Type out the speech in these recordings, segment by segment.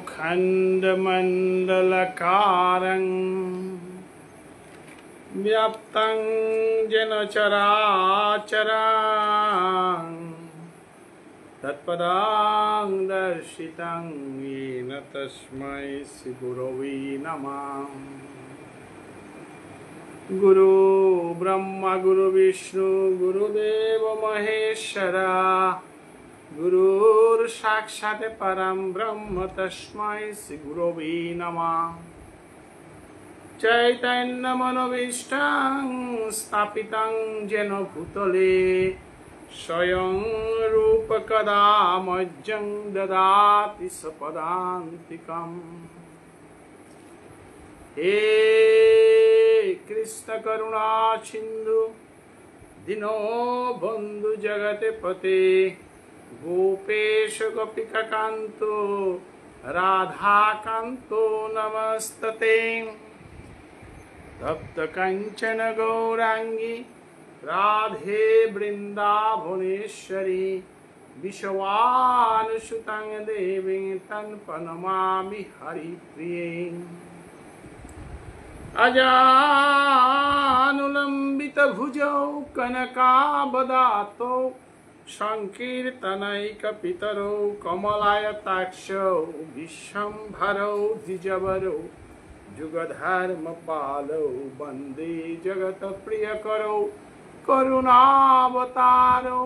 खण्डमण्डलकारं व्याप्तं येन चराचरं तत्पदं दर्शितं येन तस्मै श्रीगुरवे नमः। गुरु ब्रह्मा गुरु विष्णु गुरुदेव महेश्वरा गुरुर् साक्षात् परं ब्रह्म तस्मै श्री गुरवे नमः। चैतन्यमनोभीष्टं स्थापितं येन भूतले स्वयं रूप कदा मह्यं ददाति सपदान्तिकम्। हे कृष्ण करुणा सिन्धु दीनो बन्धु जगत्पते गोपेश गोपिकान्तो राधाकान्तो नमस्तते। तप्त कंचन गौरांगी राधे वृंदावनेश्वरी विश्वानुसुतं देवी तं प्रणमामि हरिप्रिये। अजानुलंबित भुजौ कनकावदातौ संकीर्तनैकपितरौ कमलायताक्षौ विश्वम्भरौ द्विजवरौ जुगधर्मपालौ वन्दे जगत्प्रियकरौ करुणावतारौ।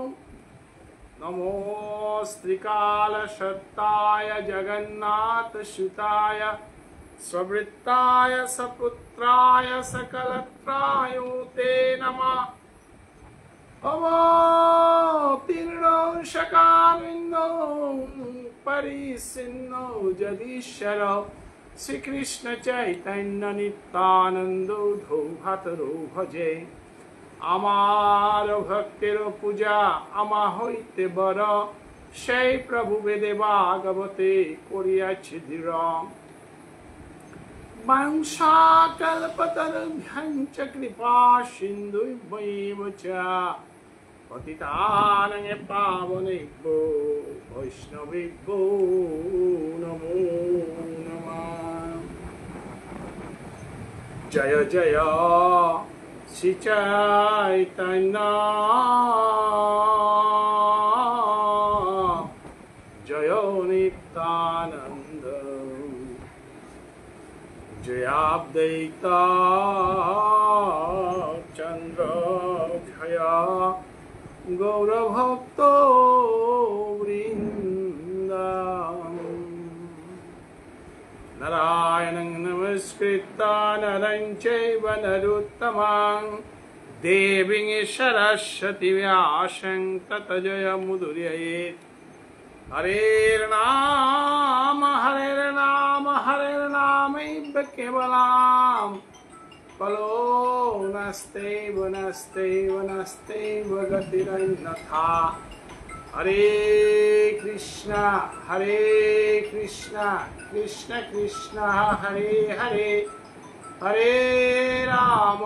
नमोऽस्त्रिकालसत्ताय जगन्नाथसुताय स्ववृत्ताय सपुत्राय सकलत्राय ते नमः। अवतीर्णो शकामिन्नो परिसिन्नो जगदीश्वरो श्रीकृष्ण चैतन्य नित्यानंद धौभातरो भजे। आमार भक्तिर पूजा आमा हईते बर সেই प्रभु वेदे भागवते करियाछि दृढ़। वंशाकल्पतरुभ्यं च कृपा सिन्धुभ्यैव च पतितानां पावनेभ्यो वैष्णवेभ्यो नमो नमः। जय जय श्री चैतन्य जय नित्यानंद जयाद्वैता चंद्र जय गौरभक्तो वृंद। नारायणं नमस्कृत्य नरं चैव नरोत्तमं देवीं सरस्वतीं व्यासं ततो जयमुदीरयेत्। हरेर्नाम हरेर्नामैव केवलं कलो नस्तेव नस्तेव नस्तेव गतिरन्यथा। हरे कृष्णा कृष्ण कृष्ण हरे हरे हरे राम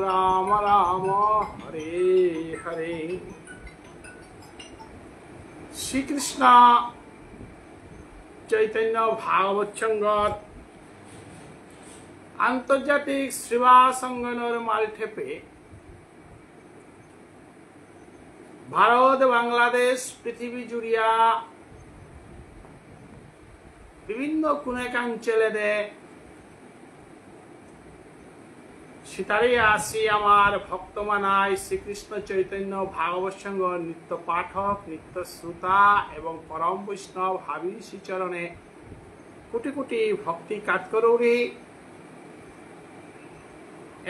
राम राम हरे हरे। श्री कृष्ण चैतन्य भागवत संगत आंतर्जातिक सेवा संगठনের মালঠেপে ভারত বাংলাদেশ পৃথিবী জুড়িয়া বিভিন্ন কোণে-কাঞ্চলে সিতারে আসি আমার ভক্তমানায় শ্রীকৃষ্ণ চৈতন্য ভাগবত সংঘ নিত্য পাঠক নিত্য শ্রোতা এবং পরম বৈষ্ণব হাবি শ্রীচরণে কোটি কোটি ভক্তি কাজ করৌরি।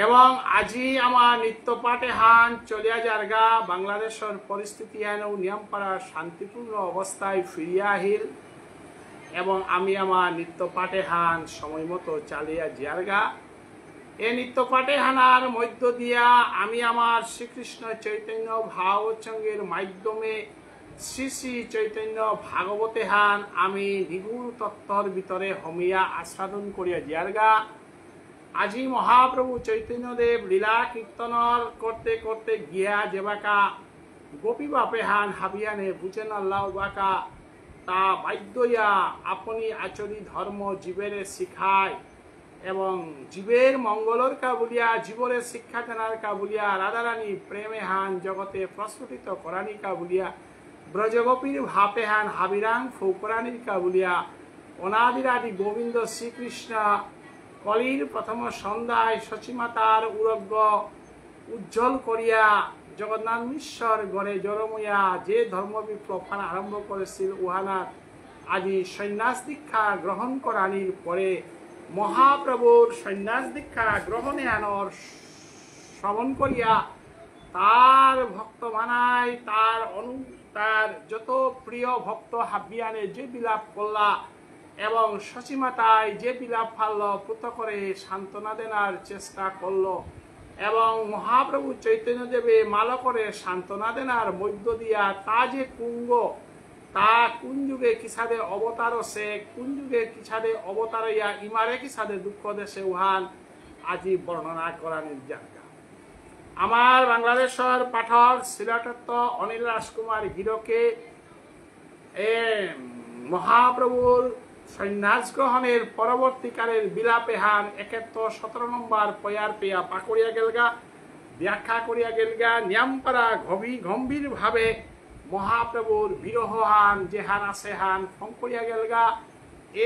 এবং আজি আমার নিত্য পাঠে হান চলিয়া জারগা বাংলাদেশের পরিস্থিতি হেন নিয়ম পাড়া শান্তিপূর্ণ অবস্থায় ফিরিয়া আহিল এবং আমি আমার নিত্য পাঠে হান সময় মতো চালিয়া জারগা। এই নিত্য পাঠে হানার মধ্য দিয়া আমি আমার শ্রীকৃষ্ণ চৈতন্য ভাগবত সংঘের মাধ্যমে শ্রী শ্রী চৈতন্য ভাগবতে হান আমি নিগুণ তত্ত্বর ভিতরে হমিয়া আস্বাদন করিয়া জারগা। আজি মহাপ্রভু চৈতন্যদেব লীলা কীর্তন করতে করতে গিয়া যেবাকা গোপী বাপে হান হাবিয়ানে বুঝেন আল্লাহ বাকা তা বাধ্যইয়া আপনি আচরি ধর্ম জীবের শিখায় এবং জীবের মঙ্গলর কাবুলিয়া জীবনের শিক্ষা দেনার কাবুলিয়া রাধারানী প্রেমে হান জগতে প্রস্ফুটিত করানি কাবুলিয়া ব্রজগোপীর ভাপে হান হাবিরাং ফৌকরানির কাবুলিয়া অনাদিরাদি গোবিন্দ শ্রীকৃষ্ণ কলির প্রথম সন্ধ্যায় শচীমাতার উরগ্য উজ্জ্বল করিয়া জগন্নাথ মিশ্বর গড়ে জরমইয়া যে ধর্ম বিপ্লব আরম্ভ করেছিল উহানার আজি সন্ন্যাস দীক্ষা গ্রহণ করানির পরে মহাপ্রভুর সন্ন্যাস দীক্ষা গ্রহণে আনর শ্রবণ করিয়া তার ভক্ত বানায় তার যত প্রিয় ভক্ত হাবিয়ানে যে বিলাপ করলা এবং শচীমাতায় যে বিলাপ ফালল পুত করে সান্ত্বনা দেনার চেষ্টা করলো এবং মহাপ্রভু চৈতন্য দেবে মাল করে সান্ত্বনা দেনার মধ্য দিয়া তা যে কুঙ্গ তা কোন যুগে কিসাদে অবতার সে কোন যুগে কিসাদে অবতার ইয়া ইমারে কিসাদে দুঃখ দেশে উহান আজি বর্ণনা করা নির্যাতন আমার বাংলাদেশের পাঠক শিলাতত্ত্ব অনিল রাজকুমার গিরকে মহাপ্রভুর সন্ন্যাস গ্রহণের পরবর্তীকালের বিলাপে হান ৭১-১৭ নম্বর পয়ার পেয়া পাকড়িয়া গেলগা ব্যাখ্যা করিয়া গেলগা নিয়ামপাড়া গম্ভীর ভাবে মহাপ্রভুর বিরহ হান যে হান আছে হান ফং করিয়া গেলগা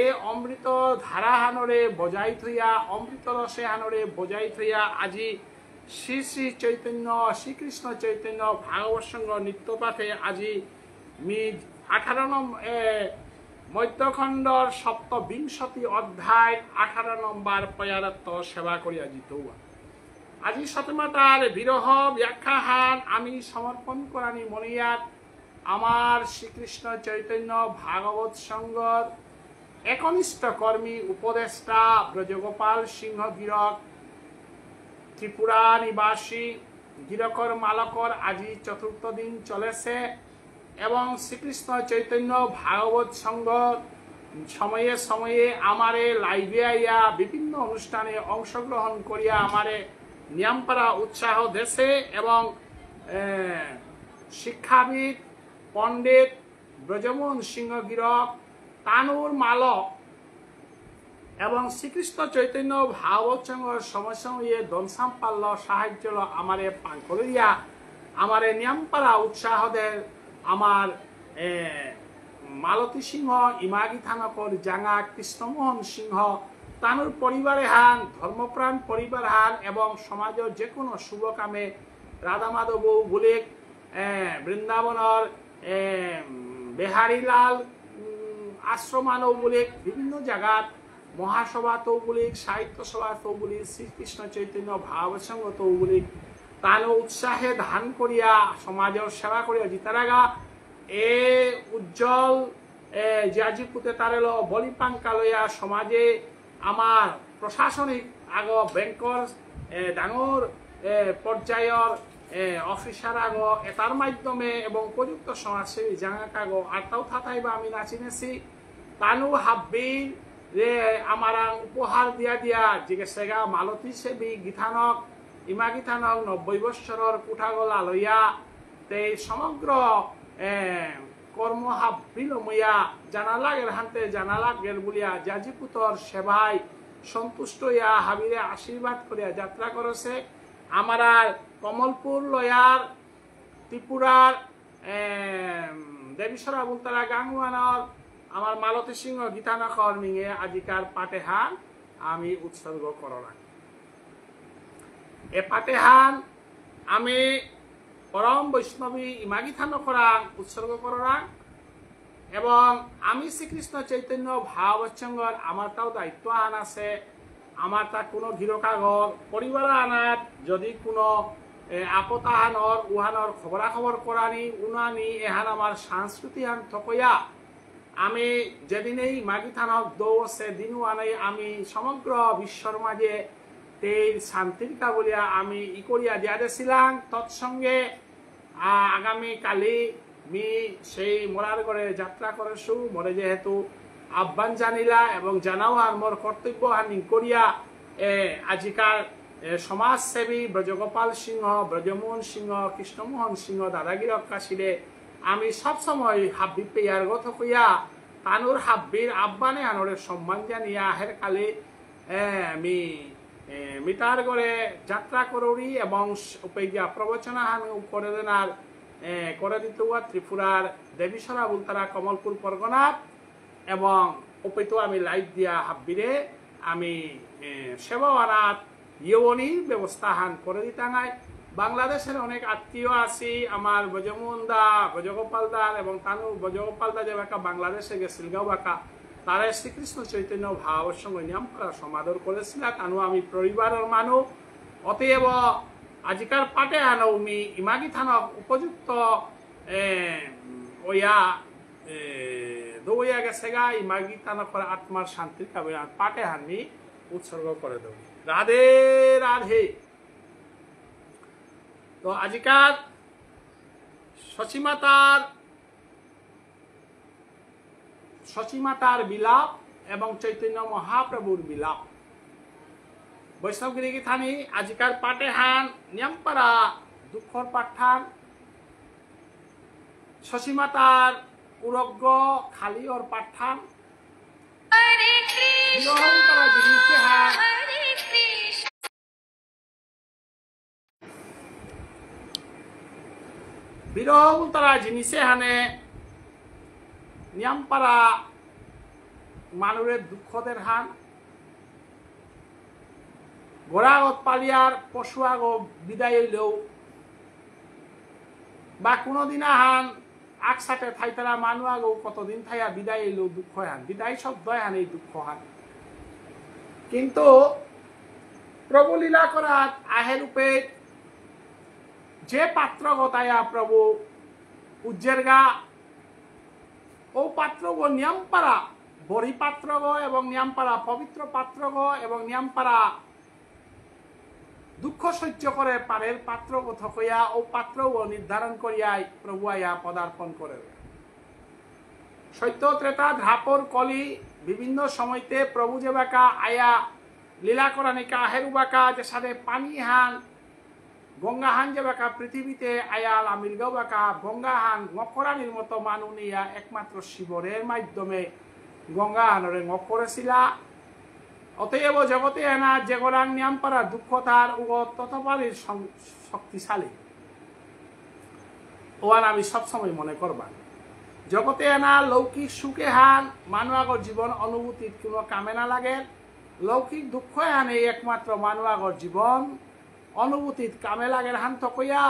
এ অমৃত ধারা হানরে বজাই থইয়া অমৃত রসে হানরে বজাই থইয়া আজি শ্রী শ্রী চৈতন্য শ্রীকৃষ্ণ চৈতন্য ভাগবত সংঘ নিত্যপাঠে আজি 18 নম্বর মধ্যখণ্ডর ৭বিংশতি অধ্যায় 18 নম্বর পয়ারত্ব সেবা করিয়া জিত আজি সতমাতার বিরহ ব্যাখ্যা হান আমি সমর্পণ করানি মনিয়াত আমার শ্রীকৃষ্ণ চৈতন্য ভাগবত সংঘর একনিষ্ঠ কর্মী উপদেষ্টা ব্রজগোপাল সিংহ গিরক ত্রিপুরা নিবাসী গিরকর মালকর আজি ৪র্থ দিন চলেছে এবং শ্রীকৃষ্ণ চৈতন্য ভাগবত সংঘ সময়ে সময়ে আমারে লাইভে আইয়া বিভিন্ন অনুষ্ঠানে অংশগ্রহণ করিয়া আমারে নিয়ামপাড়া উৎসাহ দেশে এবং শিক্ষাবিদ পণ্ডিত ব্রজমোহন সিংহ গিরক তানুর মালক এবং শ্রীকৃষ্ণ চৈতন্য ভাগবত সংঘর সময় সময়ে দনসাম পাল্ল সাহায্য আমারে পান করিয়া আমারে নিয়ামপাড়া উৎসাহ দেয় আমার মালতী সিংহ ইমাগি থানকর জাঙা কৃষ্ণমোহন সিংহ তানুর পরিবারে হান ধর্মপ্রাণ পরিবার হান এবং সমাজের যে কোনো শুভ কামে রাধা মাধব বুলেক বৃন্দাবনের বেহারীলাল আশ্রমানও বুলেক বিভিন্ন জায়গাত মহাসভা তৌবুলিক সাহিত্য সভা তৌবুলিক শ্রীকৃষ্ণ চৈতন্য ভাগবত সংঘ তৌবুলিক তানো উৎসাহে ধান করিয়া সমাজের সেবা করিয়া জিতারাগা এ উজ্জ্বল জিয়াজিপুতে তারেল বলিপাঙ্কা লইয়া সমাজে আমার প্রশাসনিক আগ ব্যাংকর ডাঙর পর্যায়ের অফিসার আগ এটার মাধ্যমে এবং উপযুক্ত সমাজসেবী জাঙাক আগ আরটাও থাকাইবা আমি নাচিনেছি তানু হাব্বির রে আমার উপহার দিয়া দিয়া জিজ্ঞেসা মালতী সেবী গীতানক ইমাগীথানক ৯০ বৎসরের কুঠাগলা লইয়া তে সমগ্র কর্মহাব বিলমইয়া জানালাগের হান্তে জানালাগের বলিয়া জাজিপুতর সেবায় সন্তুষ্ট হইয়া হাবিরে আশীর্বাদ করিয়া যাত্রা করেছে আমার কমলপুর লয়ার ত্রিপুরার দেবীসরা বুলতারা গাঙ্গুয়ানর আমার মালতী সিংহ গীতানকর মিঙে আজিকার পাটেহান আমি উৎসর্গ করা এ পাটেহান আমি পরম বৈষ্ণবী ইমাগি থানকরাং উৎসর্গ করা এবং আমি শ্রীকৃষ্ণ চৈতন্য ভাগবত সংঘর আমার তাও দায়িত্ব আন আছে আমার তা কোনো গিরকাগর পরিবার আনাত যদি কোনো আপতাহানর উহানর খবরাখবর করানি উনানি এহান আমার সংস্কৃতি হান থকয়া আমি যেদিনেই মাগি থানক দৌড়ছে দিনও আনাই আমি সমগ্র বিশ্বর মাঝে তেই শান্তির কাবলিয়া আমি ই করিয়া দিয়া দিয়েছিলাম তৎসঙ্গে আগামী কালি মি সেই মরার ঘরে যাত্রা করেছু মরে যেহেতু আহ্বান জানিলা এবং জানাও আর মোর কর্তব্য হানি করিয়া আজিকার সমাজসেবী ব্রজগোপাল সিংহ, ব্রজমোহন সিংহ, কৃষ্ণমোহন সিংহ দাদাগিরক কাশিরে আমি সবসময় হাব্বি পেয়ার গত কইয়া তানুর হাব্বির আব্বানে আনরে সম্মান জানিয়া আহের কালে আমি মিটার করে যাত্রা করি এবং উপেগিয়া প্রবচনা হান করে দেনার করে দিত ত্রিপুরার দেবীসরা বুলতারা কমলপুর পরগনার এবং উপেতো আমি লাইভ দিয়া হাব্বিরে আমি সেবা আনাত ইয়নির ব্যবস্থা হান করে দিতাঙাই। বাংলাদেশের অনেক আত্মীয় আছি আমার ব্রজমোহন দা, ব্রজগোপাল দার এবং তানু ব্রজগোপাল দা যে বাঁকা বাংলাদেশে গেছিল গাও বাঁকা তারা শ্রীকৃষ্ণ চৈতন্য ভাবের সঙ্গে নিয়ম করা সমাদর করেছিল। তানু আমি পরিবারের মানুষ, অতএব আজিকার পাটে আনৌমি ইমাগি থানা উপযুক্ত ওয়া দৌয়া গেছে গা ইমাগি থানা করে আত্মার শান্তির কাবে পাটে হানমি উৎসর্গ করে দেব। রাধে রাধে। তো আজিকার সচিমাতার বিলাপ এবং চৈতন্য মহাপ্রভুর বিলাপ বৈষ্ণবগিরি থানি আজিকার পাটে হান নিয়মপাড়া দুঃখর পাঠান সচিমাতার উরজ্ঞ খালি ওর পাঠান বিরহ তারা জিনিসে হানে নিয়মপাড়া মানুষের দুঃখদের হান গোড়াগত পালিয়ার পশু আগ বিদায় হইলেও বা কোনোদিন হান আকসাটে থাইতারা মানুষ আগ কতদিন থাইয়া বিদায় হইলেও দুঃখ হান বিদায় শব্দ হান এই দুঃখ হান। কিন্তু প্রভু লীলা করাত আহে রূপে যে পাত্র গতায়া প্রভু উজ্জের গা ও পাত্র গো নিয়মপাড়া বড়ি পাত্র গো এবং নিয়মপাড়া পবিত্র পাত্র গো এবং নিয়মপাড়া দুঃখ সহ্য করে পারের পাত্র থকইয়া ও পাত্র নির্ধারণ করিয়াই প্রভু আয়া পদার্পণ করে। সত্য ত্রেতা ধাপর কলি বিভিন্ন সময়তে প্রভু যে বাঁকা আয়া লীলা করানিকা আহেরু বাঁকা যে সাথে পানি হান গঙ্গা হান যে বাঁকা পৃথিবীতে আয়াল আমিলগাঁও বাঁকা গঙ্গা হান মকরানির মতো মানু নিয়া একমাত্র শিবরের মাধ্যমে গঙ্গা হানরে মক করেছিলা। অতএব জগতে এনা যেগরাং নিয়ম পারা দুঃখ তার উগত ততপালির শক্তিশালী ওয়ান আমি সবসময় মনে করবা জগতে এনা লৌকিক সুখে হান মানুষের জীবন অনুভূতির কোনো কামে না লাগে, লৌকিক দুঃখ আনে একমাত্র মানুষের জীবন অনুভূতির কামে লাগে হান তকইয়া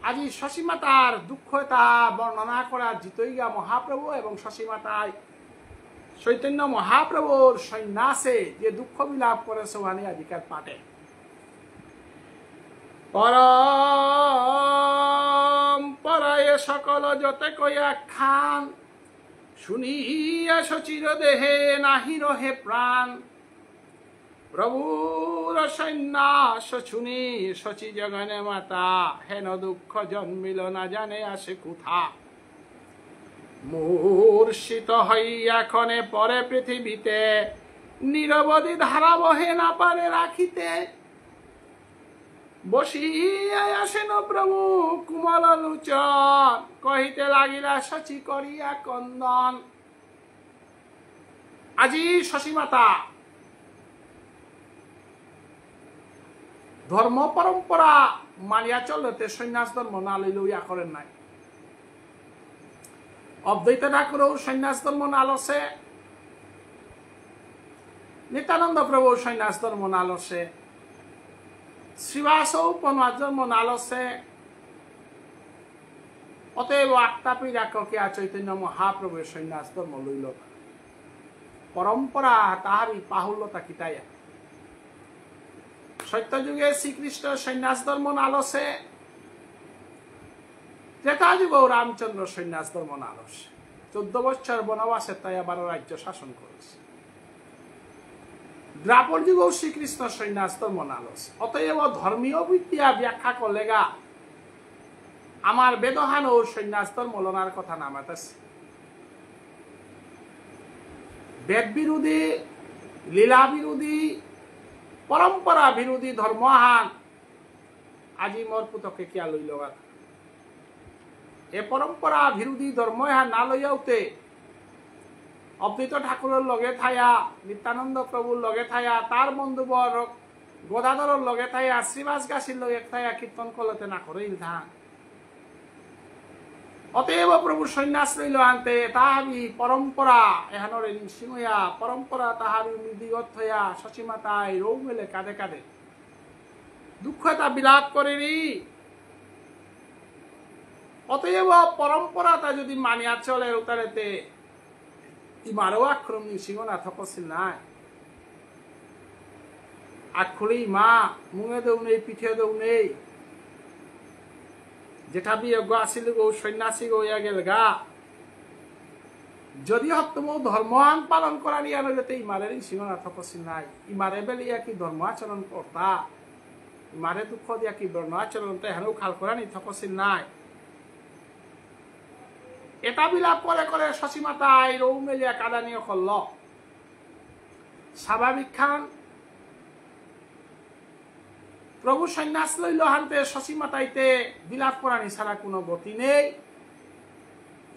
আজি শশীমাতার দুঃখতা বর্ণনা করা জিতইগা মহাপ্রভু এবং শশীমাতায় চৈতন্য মহাপ্রভুর সন্ন্যাসে যে দুঃখ বিলাপ করেছে ওখানে আজিকার পাটে পরায় সকল যতে কয়া খান শুনিয়া শচির দেহে নাহি রহে প্রাণ প্রভুর সন্ন্যাস শুনি শচী জগনে মাতা হেন দুঃখ জন্মিল না জানে আসে কোথা মূর্ষিত হইয়া ক্ষণে পরে পৃথিবীতে নিরবধি ধারা বহে না পারে রাখিতে বসিয়া আসেন প্রভু কুমল লোচন কহিতে লাগিলা শচী করিয়া কন্দন। আজি শশীমাতা ধর্ম পরম্পরা মানিয়া চলতে সন্ন্যাস ধর্ম না লইলেও ইয়া করেন নাই। অদ্বৈত ঠাকুরও সন্ন্যাস ধর্ম নালসে, নিত্যানন্দ প্রভু সন্ন্যাস ধর্ম নালসে, শ্রীবাসও পনাস ধর্ম নালসে। অতএব আত্মাপি রাখিয়া চৈতন্য মহাপ্রভুর সন্ন্যাস ধর্ম লইল পরম্পরা তাহারই পাহুল্যতা কিতাইয়া সত্যযুগে শ্রীকৃষ্ণ সন্ন্যাস ধর্ম নালসে, ত্রেতা যুগেও রামচন্দ্র সন্ন্যাস ধর্ম নালসে 14 বছর বনবাসে তাই 12 রাজ্য শাসন করেছে। দ্রাপর যুগেও শ্রীকৃষ্ণ সন্ন্যাস ধর্ম নালসে। অতএব ধর্মীয় বিদ্যা ব্যাখ্যা করলেগা আমার বেদহান ও সন্ন্যাস ধর্ম লনার কথা নামাতেছে। বেদ বিরোধী লীলা বিরোধী পরম্পরা বিরোধী ধর্মহান আজি মোর পুতকে কিয়া লইল এ পরম্পরা বিরোধী ধর্মহান না লইয়াউতে অদ্বৈত ঠাকুরের লগে থায়া নিত্যানন্দ প্রভুর লগে থায়া তার বন্ধুবর গদাধরের লগে থায়া শ্রীবাস গাছির লগে থায়া কীর্তন করলতে না করে ধান অতএব প্রভুর সন্ন্যাস লইল আনতে তাহাবি পরম্পরা এহানরে সিংহয়া পরম্পরা তাহাবি নিদিগত হইয়া শচীমাতায় রৌ মেলে কাঁদে কাঁদে দুঃখ তা বিলাপ করেনি। অতএব পরম্পরাটা যদি মানিয়া চলে উতারেতে ইমারও আক্রম সিংহ না থকছিল নাই আখুলি মা মুঙে দেউ নেই পিঠে দেউ নেই যেটা বিয়োগ্য আসিল গো সন্ন্যাসী গো ইয়া গেল গা যদি হত্যম ধর্মান পালন করা নিয়ে যেতে ইমারের সিংহ না থকছিল নাই ইমারে বেলিয়া কি ধর্ম আচরণ করতা ইমারে দুঃখ দিয়া কি বর্ণ আচরণ হেনও খাল করা নি থকছিল নাই এটা বিলাপ করে করে শচীমাতায় রৌ মেলিয়া কাদানিও করল স্বাভাবিক খান প্রভু সন্ন্যাস লইল হানতে শচীমাতাইতে বিলাপ করানি ছাড়া কোনো গতি নেই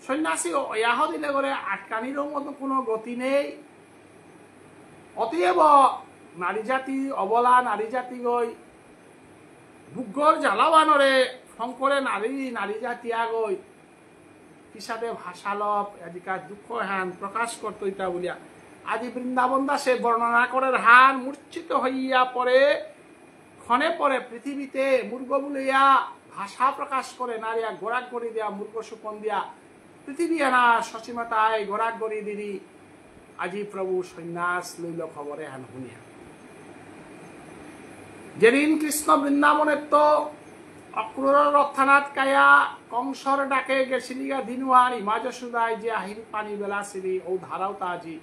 সন্ন্যাসী ইয়াহ দিলে করে আটকানিরও মতো কোনো গতি নেই। অতএব নারী জাতি অবলা নারী জাতি গই বুগ্গর জ্বালাবানরে শঙ্করে নারী জাতি আগই হিসাবে ভাষালপ আদিকার দুঃখ হান প্রকাশ করতো ইতা বলিয়া আজি বৃন্দাবন দাসে বর্ণনা করের হান মূর্ছিত হইয়া পরে ক্ষণে পরে পৃথিবীতে মূর্খ বলিয়া ভাষা প্রকাশ করে নারিয়া গোড়াক গড়ি দিয়া মূর্খ সুপন দিয়া পৃথিবী আনা শচীমাতায় গোড়াক গড়ি দিদি আজি প্রভু সন্ন্যাস লইল খবরে হান শুনিয়া যেদিন কৃষ্ণ বৃন্দাবনের তো অক্রূর রথনাথ কায়া কংসর ডাকে গেছিলিগা দিনওয়ার ইমা যশোদায় যে আহির পানি বেলাছিলি ও ধারাও তাজি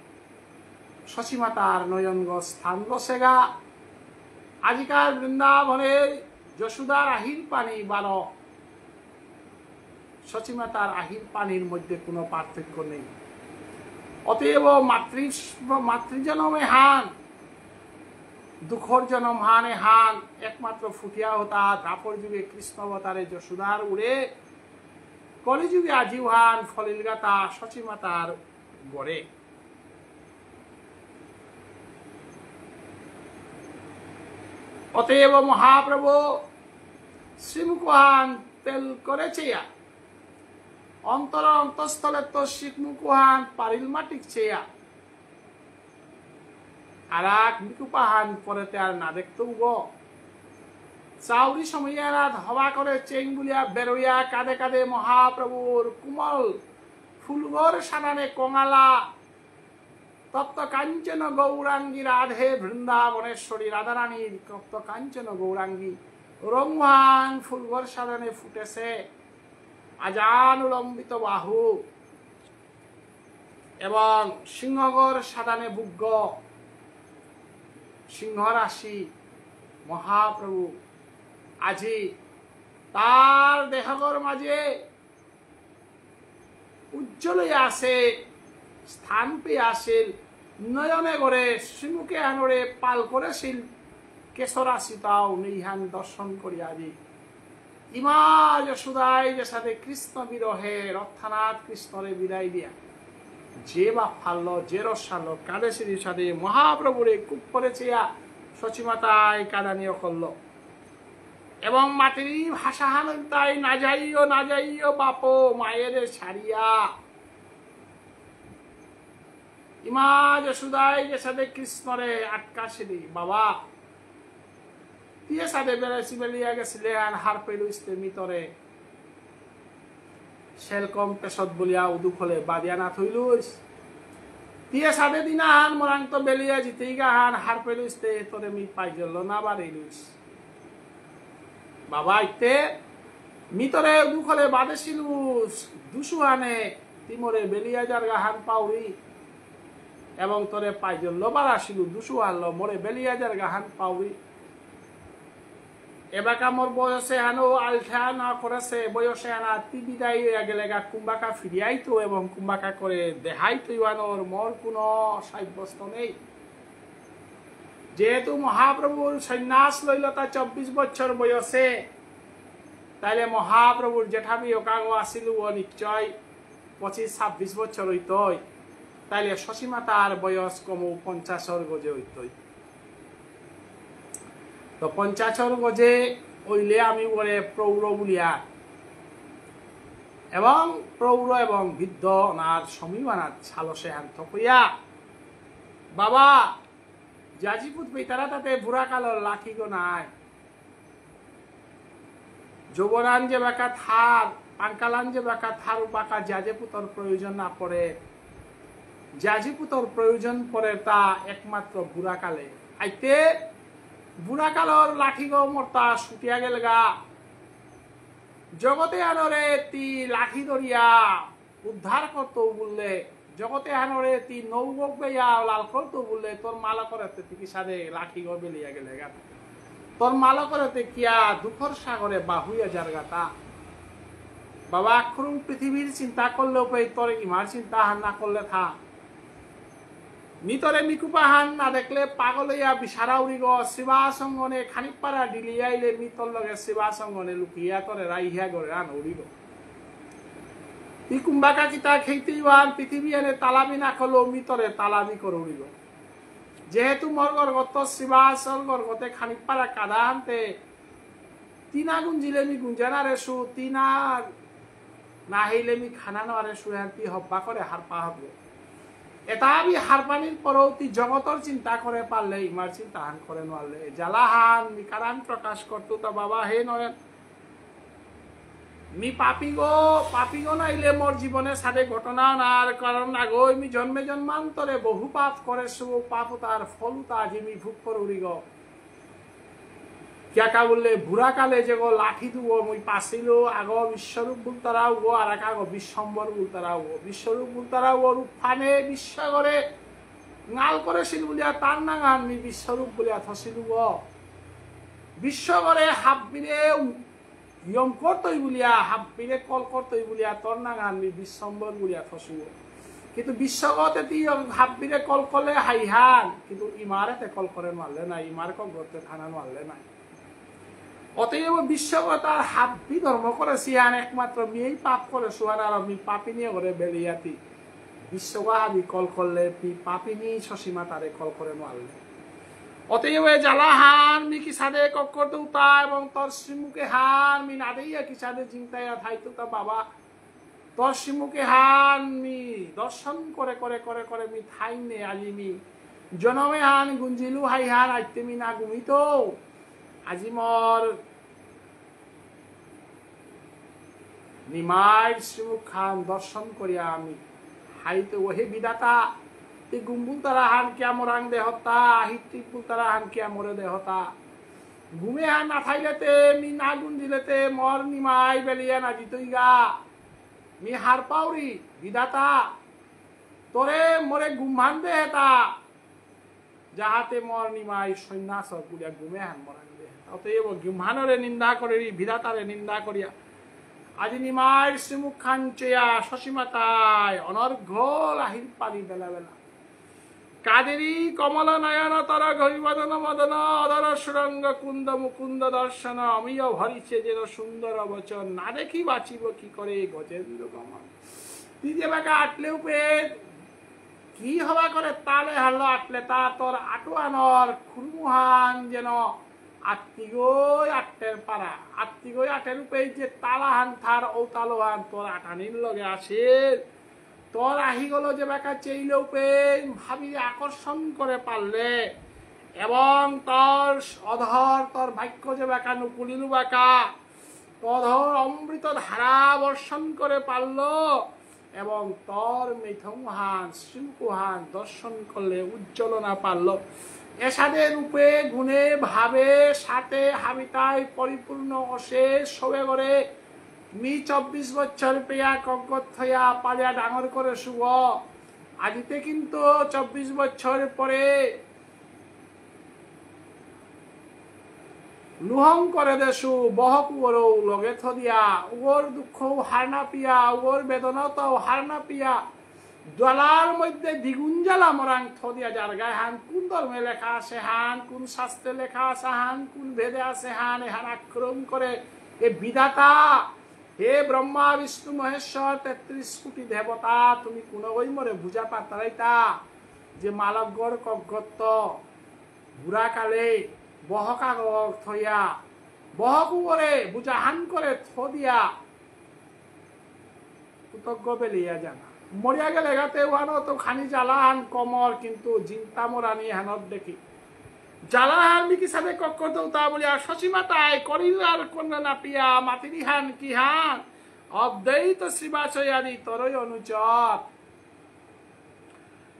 শচীমাতার নয়নগ স্থান বসেগা আজিকার বৃন্দাবনে যশোদার আহির পানি বারো শচীমাতার আহির পানির মধ্যে কোনো পার্থক্য নেই। অতএব মাতৃজনমে হান দুঃখর জনম হানে হান একমাত্র ফুটিয়া হতা দাপর যুগে কৃষ্ণ অবতারে যশোদার উড়ে কলিযুগে আজিও হান ফলিল গাতা শচীমাতার গড়ে। অতএব মহাপ্রভু শ্রীমুখান তেল করেছে অন্তর অন্তঃস্থলে তো শ্রীমুখান পারিল মাটিক চেয়া আর এক মিকুপাহান পরেতে আর না দেখতেও গো চাউরি সময়ারা হওয়া করে চেং বুলিয়া বেরোইয়া কাঁদে কাঁদে মহাপ্রভুর কুমল ফুলগর সানানে কঙালা তত্ত্ব কাঞ্চন গৌরাঙ্গী রাধে বৃন্দাবনেশ্বরী রাধারানীর তত্ত্ব কাঞ্চন গৌরাঙ্গী রঙান ফুলগর সানানে ফুটেছে আজানুলম্বিত বাহু এবং সিংহগর সাদানে বুগ্গ সিংহরাশি মহাপ্রভু আজি তার দেহগর মাঝে উজ্জ্বল আছে স্থান পেয়ে আসিল নয়নে করে শ্রীমুখে আনরে পাল করেছিল কেশরাশি তাও নিহান দর্শন করি আজি ইমা যশোদায় যে সাথে কৃষ্ণ বিরহে রথনাথ কৃষ্ণরে বিদায় দিয়া যে বা ফাল্ল যে রসালো কাঁদে সিঁড়ির সাথে মহাপ্রভুরে কূপ করেছে শচীমাতায় কাদানিও করল এবং মাটির ভাষা হানতাই না যাইও বাপ মায়ের ছাড়িয়া ইমা যশোদায় যে সাথে কৃষ্ণরে আটকাছিলি বাবা দিয়ে সাথে বেড়েছি বেলিয়া গেছিলে আর হার পেলু ইস্তে মিতরে সেলকম পেশত বলিয়া উদুক হলে বাদিয়া না থইলুস দিয়ে সাদে দিনা হান মোরাং তো বেলিয়া জিতেই গা হান হার পেলুস তে তোরে মি পাই গেল না বাড়িলুস বাবা ইতে মিতরে উদুক হলে বাদেছিলুস দুসু হানে তিমরে বেলিয়া যার গা হান পাউরি এবং তোরে পাই গেল বাড়াছিলু দুসু হানলো মোরে বেলিয়া যার গা হান পাউরি এবাকা মোর বয়সে আনো আলঠা না করেছে বয়সে আনা বিদায় হইয়া গেলে গা কুম্বাকা ফিরিয়াইতো এবং কুম্বাকা করে দেহাইতো আনোর মোর কোনো সাব্যস্ত নেই যেহেতু মহাপ্রভুর সন্ন্যাস লইল তা 24 বছর বয়সে, তাইলে মহাপ্রভুর জেঠামি ওকাগো আসিল ও নিশ্চয় 25-26 বছর হইতই, তাইলে শশী মাতার বয়স কমু 50 গজে হইতই। তো 50 গজে হইলে আমি বলে প্রৌঢ় বলিয়া, এবং প্রৌঢ় এবং বৃদ্ধ ওনার সমীমানার ছালসে হান্ত কইয়া, বাবা জাজিপুত পেতারা তাতে বুড়া কালোর লাঠি গো নাই, যৌবনান যে বাঁকা থার পাঙ্কালান যে বাঁকা থার বাঁকা জাজেপুতর প্রয়োজন না পড়ে, জাজিপুতর প্রয়োজন পড়ে তা একমাত্র বুড়া কালে। আইতে বুড়া কালোর লাঠি গো মরতা শুটিয়া গেল গা, জগতে আনরে তি লাঠি ধরিয়া উদ্ধার করতো বললে, জগতে আনরে তি নৌবক বেয়া লাল করতো বললে, তোর মালা করতে তুই সাদে লাঠি গো বেলিয়া গেলে গা, তোর মালা করতে কিয়া দুঃখর সাগরে বাহুইয়া যার গাতা। বাবা আখরুম পৃথিবীর চিন্তা করলেও পাই, তোর ইমার চিন্তা হান না করলে থা। নিতরে মিকুপাহান না দেখলে পাগল হইয়া বিসারা উড়িগ, শিবাসঙ্গনে খানিক পাড়া ডিলিয়াইলে মিতর লগে শিবাসঙ্গনে লুকিয়া তরে রাইহিয়া গড়ে আন উড়িগ। ই কুম্বাকা কিতা খেইতে ইবান পৃথিবী এনে তালাবি না করলো মিতরে তালাবি করে উড়িগ। যেহেতু মর্গর গত শিবাসঙ্গর গতে খানিক পাড়া কাদা আনতে তিনা গুঞ্জিলে মি গুঞ্জানা রেসু, তিনা না হইলে মি খানা নারে সুয়ান্তি হব্বা করে হারপা হবে। এটা আমি হারপানির পরবর্তী জগতর চিন্তা করে পারলে ইমার চিন্তা হান করে নারলে জ্বালাহান মি কারান প্রকাশ করতো। তা বাবা হে নয় মি পাপি গো নাইলে মোর জীবনে সাথে ঘটনা নার কারণ আগো মি জন্মে জন্মান্তরে বহু পাপ করে শুভ পাপ তার ফল তা আজি মি ভোগ করে উড়ি গো। ক্যাকা বললে বুড়া কালে যে গো লাঠি দুবো মুই পাছিল আগ বিশ্বরূপ বুলতারাও গো, আর এক আগ বিশ্বম্বর বুলতারাও গো। বিশ্বরূপ বুলতারাও গো রূপ ফানে বিশ্ব করে নাল করেছিল বলিয়া তার নাগান মি বিশ্বরূপ বলিয়া থসিল গো। বিশ্ব করে হাফ বিরে ইয়ম করতই বলিয়া হাফ বিরে কল করতই বলিয়া তোর নাগান মি বিশ্বম্বর বলিয়া থসিব। কিন্তু বিশ্বগতে তি হাফ বিরে কল করলে হাইহান, কিন্তু ইমারেতে কল করে মারলে না, ইমার কল করতে থানা মারলে নাই। অতএব বিশ্বগতার হাব্বি ধর্ম করেছি আর একমাত্র মেয়েই পাপ করে সোহান, আর আমি পাপি নিয়ে করে বেরিয়াতি বিশ্বগা আমি কল করলে পাপি নিয়ে শশীমা তারে কল করে মারলে। অতএব জ্বালাহান মি কি সাদে কক্কর দৌতা এবং তোর শ্রীমুখে হান মি না দেইয়া কি সাদে চিন্তাইয়া থাইতো। তা বাবা তোর শ্রীমুখে হান মি দর্শন করে করে করে করে মি থাই নে আজি মি জনমে হান গুঞ্জিলু হাই হান আইতে মি না ঘুমিত। আজি মর নিমাই শ্রীমুখ খান দর্শন করিয়া আমি হাইতে ওহে বিদাতা তি গুম্বুল তারা হান কিয়া মোরাং দেহতা আহিতি পুল তারা হান কিয়া মোরে দেহতা। ঘুমে হান না থাইলেতে মি না গুন দিলেতে মর নিমাই বেলিয়া না জিতই গা। মি হার পাউরি বিদাতা তোরে মোরে গুমহান দেহতা, যাহাতে মর নিমাই সন্ন্যাস বুলিয়া ঘুমে হান মরাং। অতএব গুমহানরে নিন্দা করে বিধাতারে নিন্দা করিয়া আজি নিমাইর শ্রীমুখ খান চেয়া শশীমাতায় অনর্ঘল আহির পারি বেলা বেলা। কাদেরি কমল নয়ন তর ঘরিবদন মদন অদর সুরঙ্গ কুন্দ মুকুন্দ দর্শন অমিয় ভরিছে যেন সুন্দর বচন, না দেখি বাঁচিব কি করে গজেন্দ্র গমন। দিদি বাঁকা আটলেও পেট কি হবা করে তালে হারলো আটলে তা তোর আটুয়ানর খুরমুহান যেন আত্মিগই আটের পাড়া আত্মিগই আটের উপে যে তালাহান থার ও তালোহান তোর আটানির লগে আছে। তোর আহি গেল যে বেকা চেইলে উপে ভাবি আকর্ষণ করে পারলে এবং তোর অধর তোর ভাগ্য যে বেকা নুকুলিলু বেকা তধর অমৃত ধারা বর্ষণ করে পারলো এবং তোর মিথুনহান শ্রীকুহান দর্শন করলে উজ্জ্বলনা পারলো। এসাদে রূপে গুণে ভাবে সাথে হাবিতায় পরিপূর্ণ অশেষ সবে করে মি 24 বছর পেয়া কগত থয়া পালিয়া ডাঙর করে শুভ। আজিতে কিন্তু 24 বছর পরে লুহং করে দেশু বহক উড়ো লগে থদিয়া উগর দুঃখ হার না পিয়া উগর বেদনাও হার না পিয়া জ্বালার মধ্যে দ্বিগুণ জ্বালা মরাং থদিয়া যার গায়ে হান কোন ধর্মে লেখা আছে হান, কোন শাস্ত্রে লেখা আছে হান, কোন ভেদে আছে হান, এহান আক্রমণ করে এ বিধাতা হে ব্রহ্মা বিষ্ণু মহেশ্বর 33 কোটি দেবতা তুমি কোন ওই মরে বুঝা পাতারাইতা যে মালকগড় কগত্ত বুড়া কালে বহকা থইয়া বহকু করে বুঝাহান করে থদিয়া কৃতজ্ঞ বেলিয়া জানা মরিয়া গেলে গাতে ওহানো তো খানি জ্বালাহান কমর কিন্তু জিন্তা মোরানি হানত দেখি জ্বালাহান বিকি সাথে কক্ষ দৌতা বলিয়া শশীমাতায় করিলার কন্যা নাপিয়া মাতিরিহান কি হান অদ্বৈত শ্রীবাচয়াদি তরই অনুচর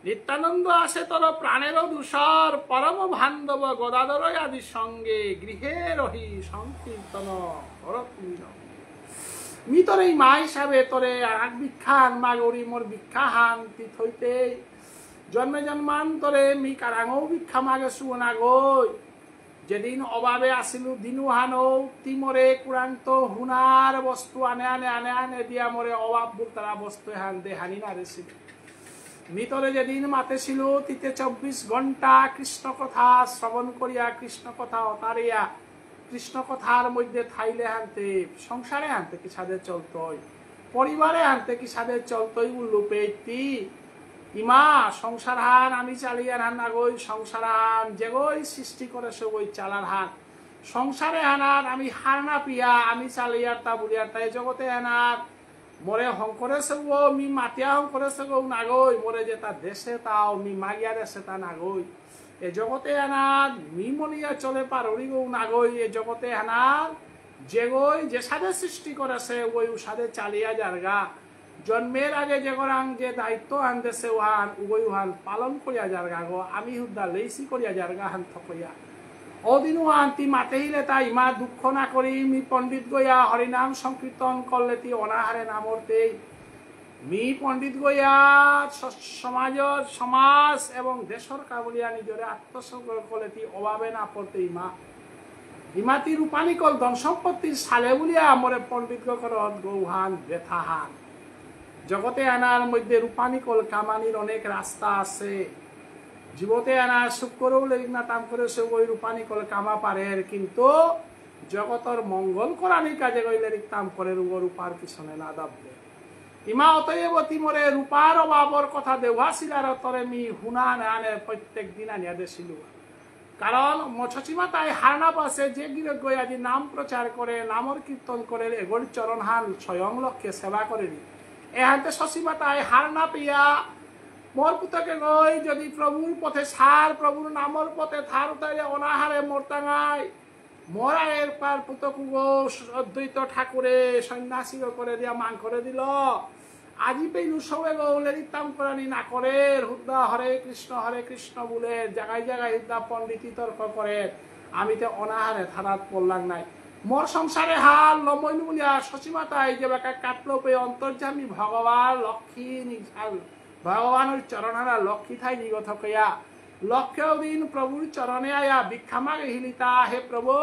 নিত্যানন্দ আসে তর প্রাণের দূষর পরম বান্ধব গদাধর আদি সঙ্গে গৃহে রহি সংকীর্তন মি তোর এই মা হিসাবে তোরে আগ ভিক্ষান মা গৌরী মোর ভিক্ষা হান তীর্থ হইতে জন্মে জন্মান্তরে মি কারাঙও ভিক্ষা মাগে শুনা গই যেদিন অভাবে আসিলু দিনু হানো তিমরে কুরান্ত হুনার বস্তু আনে আনে আনে আনে দিয়া মরে অভাব বুতারা বস্তু হান দে হানি না রেছিল মিতরে যেদিন মাতে ছিল তিতে 24 ঘন্টা কৃষ্ণ কথা শ্রবণ করিয়া কৃষ্ণ কথা অতারিয়া কৃষ্ণ কথার মধ্যে থাইলে হানতে সংসারে হানতে কি সাদে চলতই পরিবারে হানতে কি সাদে চলতই উল্লুপে ইমা সংসার হান আমি চালিয়ে হান না গই সংসার হান যেগই সৃষ্টি করে সে ওই চালার হান সংসারে হানার আমি হার না পিয়া আমি চালিয়ার তা বুলিয়ার তাই জগতে হানার মোরে হংকরে সব মি মাতিয়া হংকরে সব নাগই মোরে যে তা দেশে তাও মি মাগিয়া দেশে তা নাগই এ জগতে আনার মি মনিয়া চলে পারি গৌ নাগই এ জগতে আনার যে গই যে সাদে সৃষ্টি করেছে ওই সাদে চালিয়া যারগা জন্মের আগে যে গরাং যে দায়িত্ব আনতেছে ওহান উগই ওহান পালন করিয়া যারগা গো আমি হুদ্দা লেইসি করিয়া যারগা হান থকইয়া অদিনু আন্তি মাতেহিলে তাই মা দুঃখ না করি মি পণ্ডিত গইয়া হরিনাম সংকীর্তন করলে তি অনাহারে নামরতে মি পণ্ডিত গইয়া সমাজের সমাজ এবং দেশর কাবুলিয়া নিজরে আত্মসংগ্রহ করলে তি অভাবে না পড়তে ইমা ইমাতি রূপানি কল ধন সম্পত্তির সালে বলিয়া মরে পণ্ডিত গরত গৌহান বেথাহান জগতে আনার মধ্যে রূপানি কল কামানির অনেক রাস্তা আছে জীবতে আনা সুখ করেও লেগে না তাম করে সে ওই রূপানি কলে কামা পারে কিন্তু জগতর মঙ্গল করানি কাজে গইলে তাম করে রূপার পিছনে না দাববে ইমা অতএব তিমরে রূপার অভাবর কথা দেওয়াছিলার তরে মি হুনা আনে প্রত্যেক দিন আনিয়া দেছিল কারণ মছচিমা তাই হারনা পাশে যে গিরে গই আজি নাম প্রচার করে নামর কীর্তন করে এগোর চরণ হান স্বয়ং লক্ষ্যে সেবা করেনি এ হাতে শশীমা তাই হারনা পিয়া মোর পুতকে গই যদি প্রভুর পথে সার প্রভুর নামর পথে থার উতাইলে অনাহারে মোরতাঙাই মোরা এর পার পুতকু গো অদ্বৈত ঠাকুরে সন্ন্যাসী করে দিয়া মান করে দিল আজি পেইলু সবে গো লেরিতাম করানি না করে হুদ্দা হরে কৃষ্ণ বলে জায়গায় জায়গায় হুদ্দা পণ্ডিতি তর্ক করে আমি তো অনাহারে থানাত পড়লাম নাই মোর সংসারে হাল লমইনু বলিয়া শশীমাতাই যে বাকা কাটলো পে অন্তর্যামী ভগবান লক্ষ্মী নিঝাল ভগবানের চরণারা লক্ষ্মী থাই নিগত কইয়া লক্ষ্য দিন প্রভুর চরণে আয়া ভিক্ষা মাগে হিলিতা হে প্রভু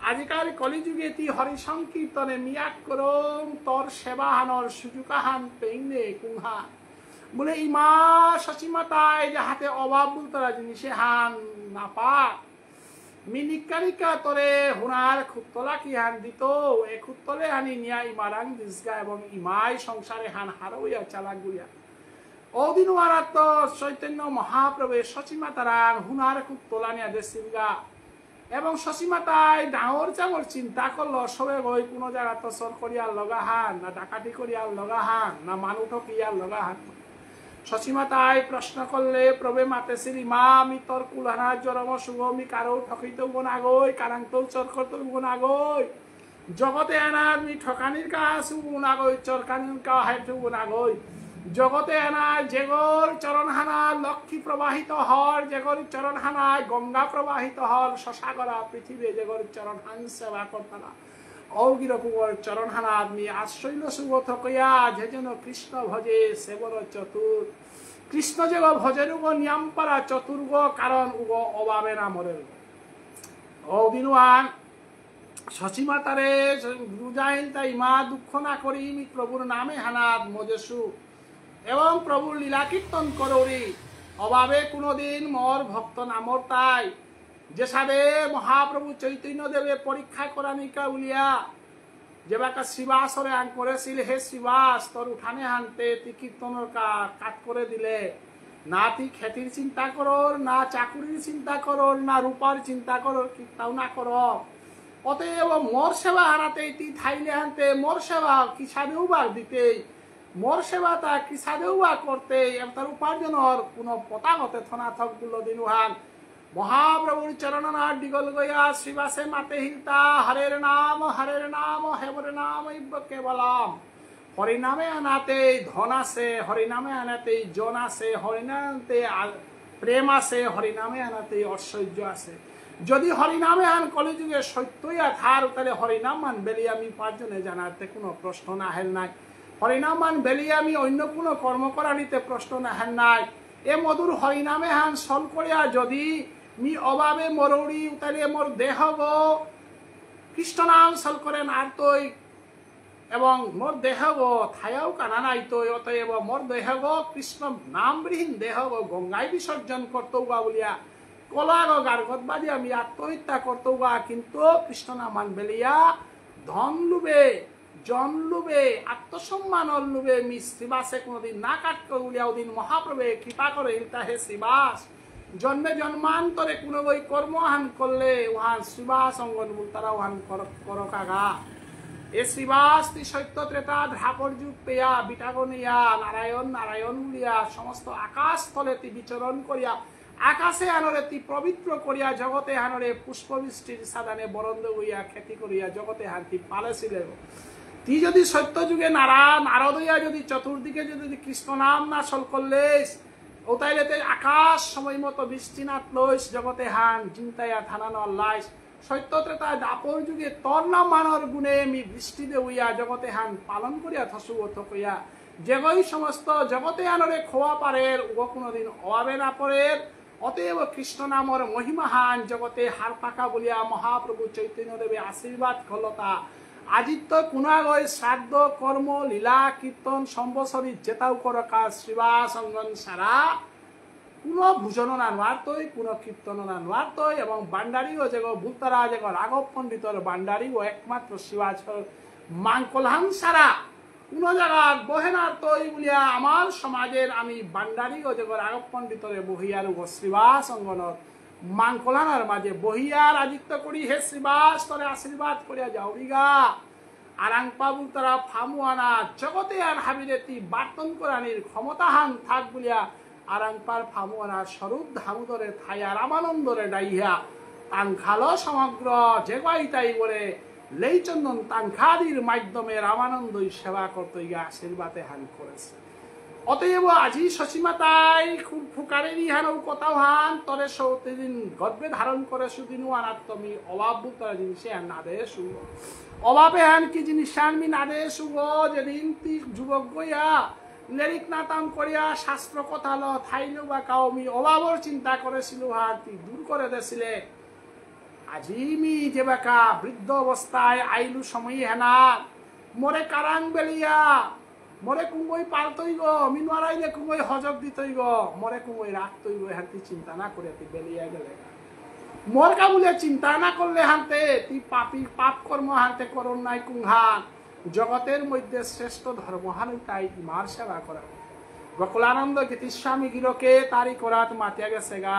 আজিকাল কলিযুগে তি হরি সংকীর্তনে মিয়াক করম তোর সেবা হানর সুজুকাহান পেইনে কুহা বলে ইমা শশীমাতায় যে হাতে অভাব বলতরা জিনিসে হান না পাক মিনিকারিকা তোরে হুনার খুত্তলা কি হান দিত এ খুত্তলে হানি নিয়া ইমারাং দিসগা এবং ইমাই সংসারে হান হারইয়া চালাক গুইয়া অদিন আরাত চৈতন্য মহাপ্রভু শশীমাতারাং হুনার খুব তোলানিয়া দেশিলগা এবং শশীমাতায় ডাঙর চাঙর চিন্তা করলো সবে গই কোনো জায়গা তো সর করিয়ার লগাহান না ডাকাতি করিয়ার লগাহান না মানুষ ঠকিয়ার লগাহান শশীমাতায় প্রশ্ন করলে প্রভে মাতে শ্রী মা আমি তোর কুলহানা জরম সুগমি কারো ঠকিতেও গোনা গই কারাংতেও চর করতেও গোনা গই জগতে আনার মি ঠকানির কাজ গোনা গই চরকানির কা হাইতেও গোনা গই জগতে আনার জেগর চরণহানা লক্ষ্মী প্রবাহিত হর জেগর চরণহানায় গঙ্গা প্রবাহিত হর শশাগরা পৃথিবী জেগর চরণহান সেবা করতানা অগিরকুবর চরণহানা আদমি আশ্রয় সুগত কইয়া যে যেন কৃষ্ণ ভজে সেবর চতুর কৃষ্ণ যেগ ভজের উগ নিয়ম পারা চতুর্গ কারণ উগ অভাবে না মরে অদিনওয়ান শশীমাতারে বুঝাইল তাই মা দুঃখ না করি প্রভুর নামে হানাত মজেসু এবং প্রভুর লীলা কীর্তন করৌরি অভাবে কোনোদিন মোর ভক্ত নামর তাই যে সাবে মহাপ্রভু চৈতন্য দেবে পরীক্ষা করানিকা উলিয়া যেবাকা শ্রীবাসরে আন করেছিল হে শ্রীবাস তোর উঠানে হানতে তুই কীর্তনের কাট করে দিলে না তুই খ্যাতির চিন্তা করর না চাকুরির চিন্তা করর না রূপার চিন্তা করর কীর্তাও না কর অতএব মোর সেবা হারাতে তুই থাইলে হানতে মোর সেবা কিসাদেও বা দিতেই মোর সেবা তা কিসাদেও বা করতে তার উপার্জনের কোনো পতাগতে থনাথক গুলো দিনুহান মহাপ্রভুর চরণনাথ ডিগল গয়া শ্রীবাসে মাতে হিলতা হরের নাম হেবর নাম কেবলম হরিনামে আনাতে ধন আছে হরিনামে আনাতে জন আছে হরিনামে প্রেম আছে হরিনামে আনাতে ঐশ্বর্য আছে যদি হরিনামে আন কলিযুগে সত্যই থার তাহলে হরিনাম মান বেলি আমি পাঁচজনে জানাতে কোনো প্রশ্ন না হেল নাই হরিনাম মান বেলি আমি অন্য কোনো কর্ম করা নিতে প্রশ্ন না হেল নাই এ মধুর হরিনামে হান সল করিয়া যদি মি অভাবে মরৌড়ি তাহলে মোর দেহ গো কৃষ্ণ নাম সল করেন আর তৈ এবং মোর দেহ গো থায়াও কানা নাই তৈ অতএব মোর দেহ গো কৃষ্ণ নামবিহীন দেহ গো গঙ্গায় বিসর্জন করতেও গা বলিয়া কলা গো গার্গত বাজি আমি আত্মহত্যা করতেও গা কিন্তু কৃষ্ণ নামান বেলিয়া ধন লুবে জন লুবে আত্মসম্মানর লুবে মি শ্রীবাসে কোনোদিন না কাটতে বলিয়া ওদিন মহাপ্রভে কৃপা করে ইলতা হে শ্রীবাস জন্মে জন্মান্তরে কোনো বই কর্মহান করলে ওহান শ্রীবাস অঙ্গন তারা ওহান করকাগা এ শ্রীবাস তি সত্য ত্রেতা ঢাপর যুগ পেয়া বিটাগনিয়া নারায়ণ নারায়ণ বলিয়া সমস্ত আকাশ তলে তি বিচরণ করিয়া আকাশে আনরে তি পবিত্র করিয়া জগতে আনরে পুষ্পবৃষ্টির সাদানে বরন্দ হইয়া খ্যাতি করিয়া জগতে হান্তি পালেছিলে তি যদি সত্য যুগে নারদইয়া যদি চতুর্দিকে যদি কৃষ্ণ নাম না সল করলেস ও তাইলে আকাশ সময় মতো বৃষ্টি না লইস জগতে হান চিন্তায়া থানানো লাইস সত্য ত্রেতা দাপর যুগে তোর নাম মানর গুণে মি বৃষ্টি দে উইয়া জগতে হান পালন করিয়া থসু অথ কইয়া যেগই সমস্ত জগতে আনরে খোয়া পারের ও কোনোদিন অভাবে না পড়ের অতএব কৃষ্ণ নামর মহিমাহান জগতে হার পাকা বলিয়া মহাপ্রভু চৈতন্য দেবে আশীর্বাদ কলতা আজিত্য কুণাগয় শ্রাদ্ধ কর্ম লীলা কীর্তন সম্বসরী জেতাও করকা শ্রীবাস অঙ্গন সারা কোনো ভোজন না নোয়ারতই কোনো কীর্তন না নোয়ারতই এবং বান্ডারিও যেগ ভূতারা যেগ রাঘব পণ্ডিতর বান্ডারিও একমাত্র শিবাজ মাংকলহান সারা কোনো জায়গার বহেনার তৈ বলিয়া আমার সমাজের আমি বান্ডারিও যেগ রাঘব পণ্ডিতরে বহিয়ার শ্রীবাস অঙ্গনত মাংকলানার মাঝে বহিয়ার আদিত্য করি হে শ্রীবাস তরে আশীর্বাদ করিয়া যাওরিগা আরাং পাবুল তারা ফামুয়ানা জগতে আর হাবিরেতি বার্তন করানির ক্ষমতাহান থাক বলিয়া আরাংপার ফামুয়ানা স্বরূপ ধামুদরে থাইয়া রামানন্দরে ডাইয়া তাংখালো সমগ্র যেগাই তাই বলে লেইচন্দন তাংখাদির মাধ্যমে রামানন্দই সেবা করতে গিয়ে আশীর্বাদে হান করেছে অতএব আজি শশীমাতাই খুব ফুকারেরই হান কোথাও হান তরে সৌদিন গর্বে ধারণ করে সুদিনু আনার তুমি অভাব বুতরা জিনিসে হান না দে শুভ অভাবে হান কি জিনিস আনমি না দে শুভ যেদিন তি যুবক গইয়া লেরিক নাতাম করিয়া শাস্ত্র কথা ল থাইলু বা কাউমি অভাবর চিন্তা করেছিল হান তি দূর করে দেছিলে আজি মি যে বাকা বৃদ্ধ অবস্থায় আইলু সময় হেনার মরে কারাং বেলিয়া মরে কুঙ্গই পালতই গো মিনওয়ারাইলে কুঙ্গই হজক দিতই গো মরে কুঙ্গই রাখতই গো হান্তি চিন্তা না করে তুই বেলিয়া গেলে মোর কাবুলে চিন্তা না করলে হানতে তুই পাপি পাপ কর্ম হানতে করন নাই কুংহান জগতের মধ্যে শ্রেষ্ঠ ধর্মহান তাই ইমার সেবা করা গোকুলানন্দ গীতিস্বামী গিরকে তারি করাত মাতিয়া গেছে গা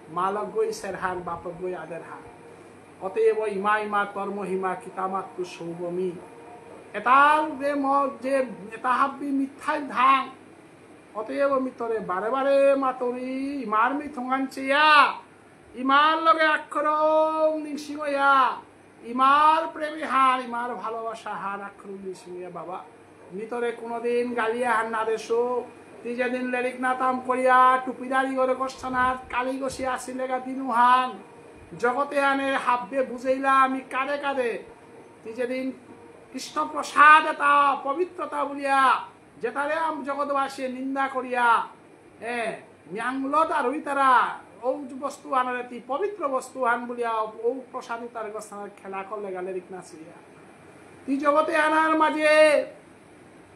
মালক গই সেরহান বাপক গই আদের হান অতএব ইমা ইমা তোর মহিমা কিতামাত্তু সৌবমি এটার যে এটা হাবি মিথ্যাই ধান অতএব মিতরে বারে বারে মাতরি ইমার মিথঙ্গান চেয়া ইমার লগে আক্ষর নিংসিংয়া ইমার প্রেমী হার ইমার ভালোবাসা হার আক্ষর নিংসিংয়া বাবা মিতরে কোনোদিন গালিয়া হার না দেশো তুই যেদিন লেরিক নাতাম করিয়া টুপিদারি করে কষ্টনাথ কালি গছি আসিলে গা দিনু হান জগতে আনে হাববে বুঝাইলা আমি কাঁদে কাঁদে তুই যেদিন কৃষ্ণ প্রসাদ এটা পবিত্রতা বলিয়া যেটারে জগৎবাসী নিন্দা করিয়া ন্যাংলত আর ওই তারা ও বস্তু আনারে তি পবিত্র বস্তু আন বলিয়া ও প্রসাদী তার গোস্থানের খেলা করলে গালে রিক নাচিয়া তুই জগতে আনার মাঝে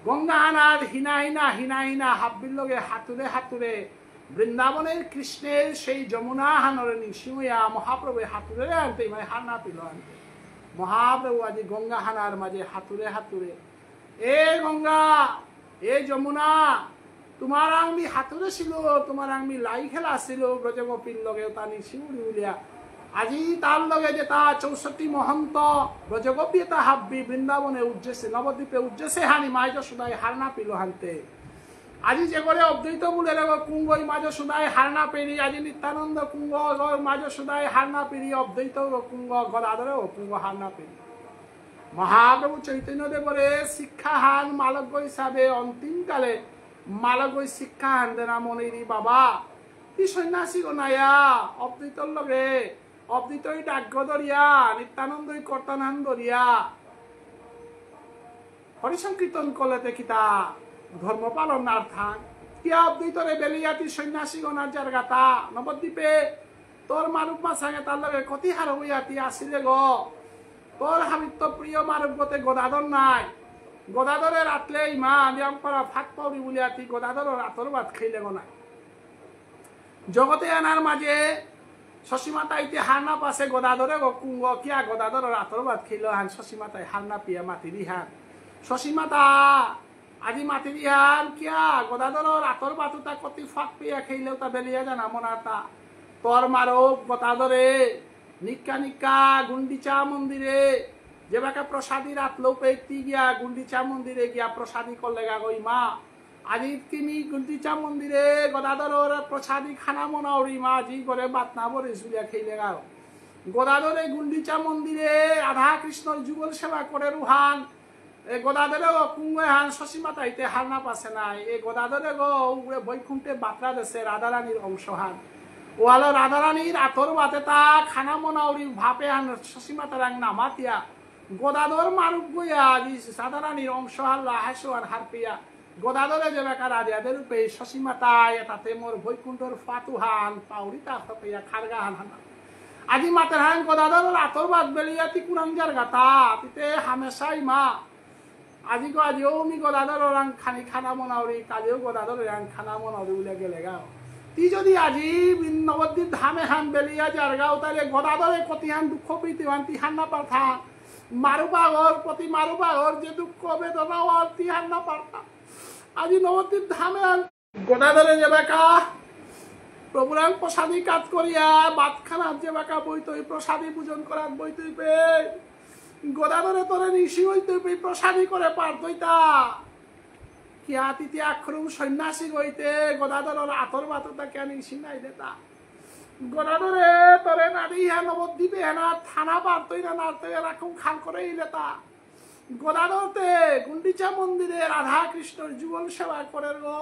গঙ্গা হানার হিনা হিনা হিনা হিনা হাব্বির লগে হাতুরে হাতুরে বৃন্দাবনের কৃষ্ণের সেই যমুনা হানরে নিঃসিময়া মহাপ্রভু হাতুরে আনতে মানে হার না পিল আনতে মহাপ্রভু আজি গঙ্গা হানার মাঝে হাতুরে হাতুরে এ গঙ্গা এ যমুনা তোমার আংমি হাতুরে ছিল তোমার আংমি লাই খেলা ছিল ব্রজগোপীর লগে তা নিঃসিমুড়ি উলিয়া আজি তার লগে যে তা 64 মহন্ত ব্রজগোপী তা হাব্বি বৃন্দাবনে উজ্জেছে নবদ্বীপে উজ্জেছে হানি মাই যশোদাই হার না পিল হানতে আজি যে করে অদ্বৈত বলে কুঙ্গই মাঝ সুদাই হারনা পেরি আজি নিত্যানন্দ কুঙ্গ মাঝ সুদাই হারনা পেরি অদ্বৈত কুঙ্গ গদাধরে কুঙ্গ হারনা পেরি মহাপ্রভু চৈতন্য দেবরে শিক্ষা হান মালব্য হিসাবে অন্তিমকালে মালব্য শিক্ষা হান দেনা মনিরি বাবা কি সন্ন্যাসী গনায়া অদ্বৈতর লগে অদ্বৈতই ডাক্য দরিয়া নিত্যানন্দই কর্তনান দরিয়া হরিসংকীর্তন করলে দেখিতা ধর্ম পালন আর থাক কিয়া অদ্বৈতরে বেলিয়াতি সন্ন্যাসী গণার যার গাতা নবদ্বীপে তোর মারুপ মাসাঙে তার লগে কতি হার হইয়াতি আসিলে গো তোর হামিত্য প্রিয় মারুপ গতে গদাধর নাই গদাধরের আতলে ইমা নিয়ম করা ফাঁক পাউরি বলিয়াতি গদাধরের আতর ভাত খাইলে গো নাই জগতে আনার মাঝে শশীমাতাইতে হার না পাশে গদাধরে গো কুঙ্গ কিয়া গদাধরের আতর ভাত খাইল হান শশীমাতাই হার না পিয়া মাতি দিহান শশীমাতা আজি মাতি দিহান কিয়া গদাধরের আতর বাতুতা কতি ফাঁক পিয়া খাইলেও তা বেলিয়া জানা মনাতা তোর মারব গদাধরে নিকা নিকা গুন্ডিচা মন্দিরে যে বাকা প্রসাদী রাত লোপেতি গিয়া গুন্ডিচা মন্দিরে গিয়া প্রসাদী করলে গা গই মা আজি তুমি গুন্ডিচা মন্দিরে গদাধরের প্রসাদী খানা মনাওরি মা আজি করে বাতনা বরে জুলিয়া খাইলে গা গদাধরে গুন্ডিচা মন্দিরে রাধা কৃষ্ণর যুগল সেবা করে রুহান এ গদাধরে কুঙ্গে হান শশীমাতাইতে হার না পাশে নাই এ গদাধরে গো বৈকুণ্ঠে বাতরা দেশে রাধারানীর অংশ হান ওয়ালো রাধারানীর আতর বাতে তা খানা মনাউরি ভাপে হান শশীমাতার নামাতিয়া গদাধর মারুক গইয়া আজি রাধারানীর অংশ হাল্লা হাসোয়ার হার পিয়া গদাধরে যে বেকা রাধিয়াদের রূপে শশীমাতায় তাতে মোর বৈকুণ্ঠর ফাতুহান পাউরিতা হপিয়া খারগা হান হানা আজি মাতের হান গদাধরের আতর বাদ বেলিয়াতি কুরাংজার গাতা তিতে হামেশাই মা আজি গো আজিও মি গদাধর রাং খানি খানা মনাউরি কালিও গদাধর রাং খানা মনাউরি উলে গেলে গাও তি যদি আজি নবদ্বীপ ধামে হান বেলিয়া যার গাও তাহলে গদাধরে কতি হান দুঃখ প্রীতি হান তি হান না পারথা মারুবাগর প্রতি মারুবাগর যে দুঃখ বেদনা হওয়ার তি হান না পারথা আজি নবদ্বীপ ধামে হান গদাধরে যে বেকা প্রভুরাং প্রসাদী কাজ করিয়া বাতখানার যে বেকা বইতই প্রসাদী পূজন করার বইতই পে গদাধরে তোরে নিশি হইতে প্রসাদী করে পারতইতা কিয়া তিতি আখরুম সন্ন্যাসী হইতে গদাধরের আতর বাতটা কেন নিশি নাই দেতা গদাধরে তোরে নারী হ্যাঁ নবদ্বীপে হেনা থানা পারতই না নারতে রাখুম খাল করে ইলেতা গদাধরতে গুন্ডিচা মন্দিরে রাধা কৃষ্ণর যুগল সেবা করে গো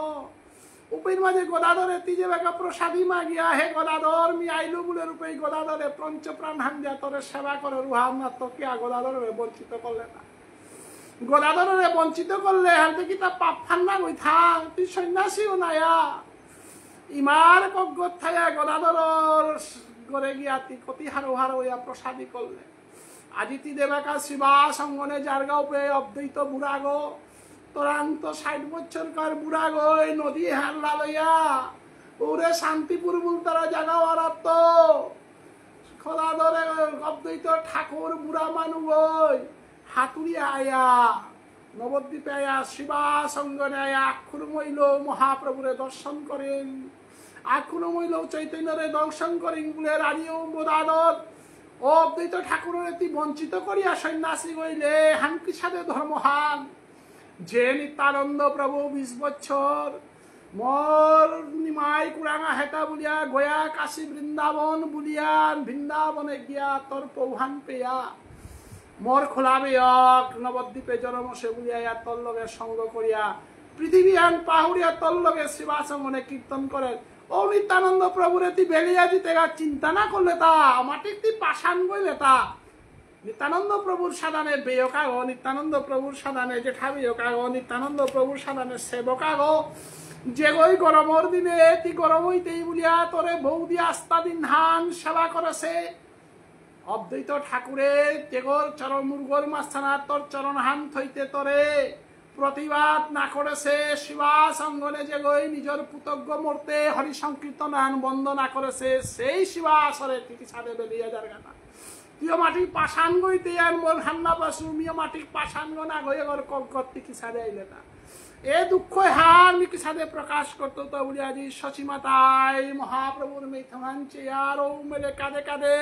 উপের মাঝে গদাধরে তিজে বেকা প্রসাদী মাগিয়া হে গদাধর মি আইলু বলে রূপে গদাধরে পঞ্চপ্রাণ হাঙ্গিয়া তোরে সেবা করে রুহান না তো কিয়া গদাধরে বঞ্চিত করলে না গদাধরে বঞ্চিত করলে হাতে কি তা পাপ ফান্না গই থাক তুই সন্ন্যাসীও নায়া ইমার কগ্গত থায়া গদাধর করে গিয়া তি কতি হারো হারো ইয়া প্রসাদী করলে আজি তি দেবাকা শিবা সঙ্গনে জারগাও পে অদ্বৈত বুড়া গো তোরান্ত 60 বছরকার বুড়া গো এই নদী হারলা লইয়া ওরে শান্তিপুর বুলতারা জাগা ওরাত খোলা ধরে অদ্বৈত ঠাকুর বুড়া মানু গই হাতুরিয়া আয়া নবদ্বীপে আয়া শিবা সঙ্গনে আয়া আক্ষুর মইল মহাপ্রভুরে দর্শন করেন আক্ষুর মইল চৈতন্যরে দর্শন করেন বলে রানীয় বোধাদর ও অদ্বৈত ঠাকুরের এটি বঞ্চিত করিয়া সন্ন্যাসী গইলে হানকি সাথে ধর্মহান যে নিত্যানন্দ প্রভু 20 বছর মোর নিমাই কুড়াঙা হেতা বুলিয়া গয়া কাশী বৃন্দাবন বুলিয়ান বৃন্দাবনে গিয়া তোর পৌহান পেয়া মোর খোলাবে নবদ্বীপে জনমসে বুলিয়া তোর লগে সঙ্গ করিয়া পৃথিবী আন পাহুড়িয়া তোর লগে শিবাসঙ্গনে কীর্তন করে ও নিত্যানন্দ প্রভুর এটি বেলিয়া দিতে গা চিন্তা না করলে তা মাটির তি পাশান গইলে তা নিত্যানন্দ প্রভুর সাধনে বেয়কা গো নিত্যানন্দ প্রভুর সাধনে জেঠা বেয়কা গো নিত্যানন্দ প্রভুর সাধনে সেবকা গো যে গই গরমর দিনে তি গরম হইতেই বলিয়া তোরে বৌদি আস্তা দিন ধান সেবা করেছে অদ্বৈত ঠাকুরের তেগর চরণ মুরগর মাস্তানা তোর চরণ হান থইতে তোরে প্রতিবাদ না করেছে, শিবাস অঙ্গনে যে গই নিজের পুতজ্ঞ মূর্তে হরি সংকীর্তন বন্দনা করেছে, সেই শিবাসরে তিকি ছাদে বেরিয়ে যার গানা তুইও মাটি পাশান গইতে আর মোর হান্না পাশু মিও মাটি পাশান গো না গয়ে গর কঙ্কর তিকি ছাদে আইলে না এ দুঃখ হার মিকি ছাদে প্রকাশ করতো তো বলি আজি শশীমাতাই মহাপ্রভুর মিথমাঞ্চে আর ও মেলে কাঁদে কাঁদে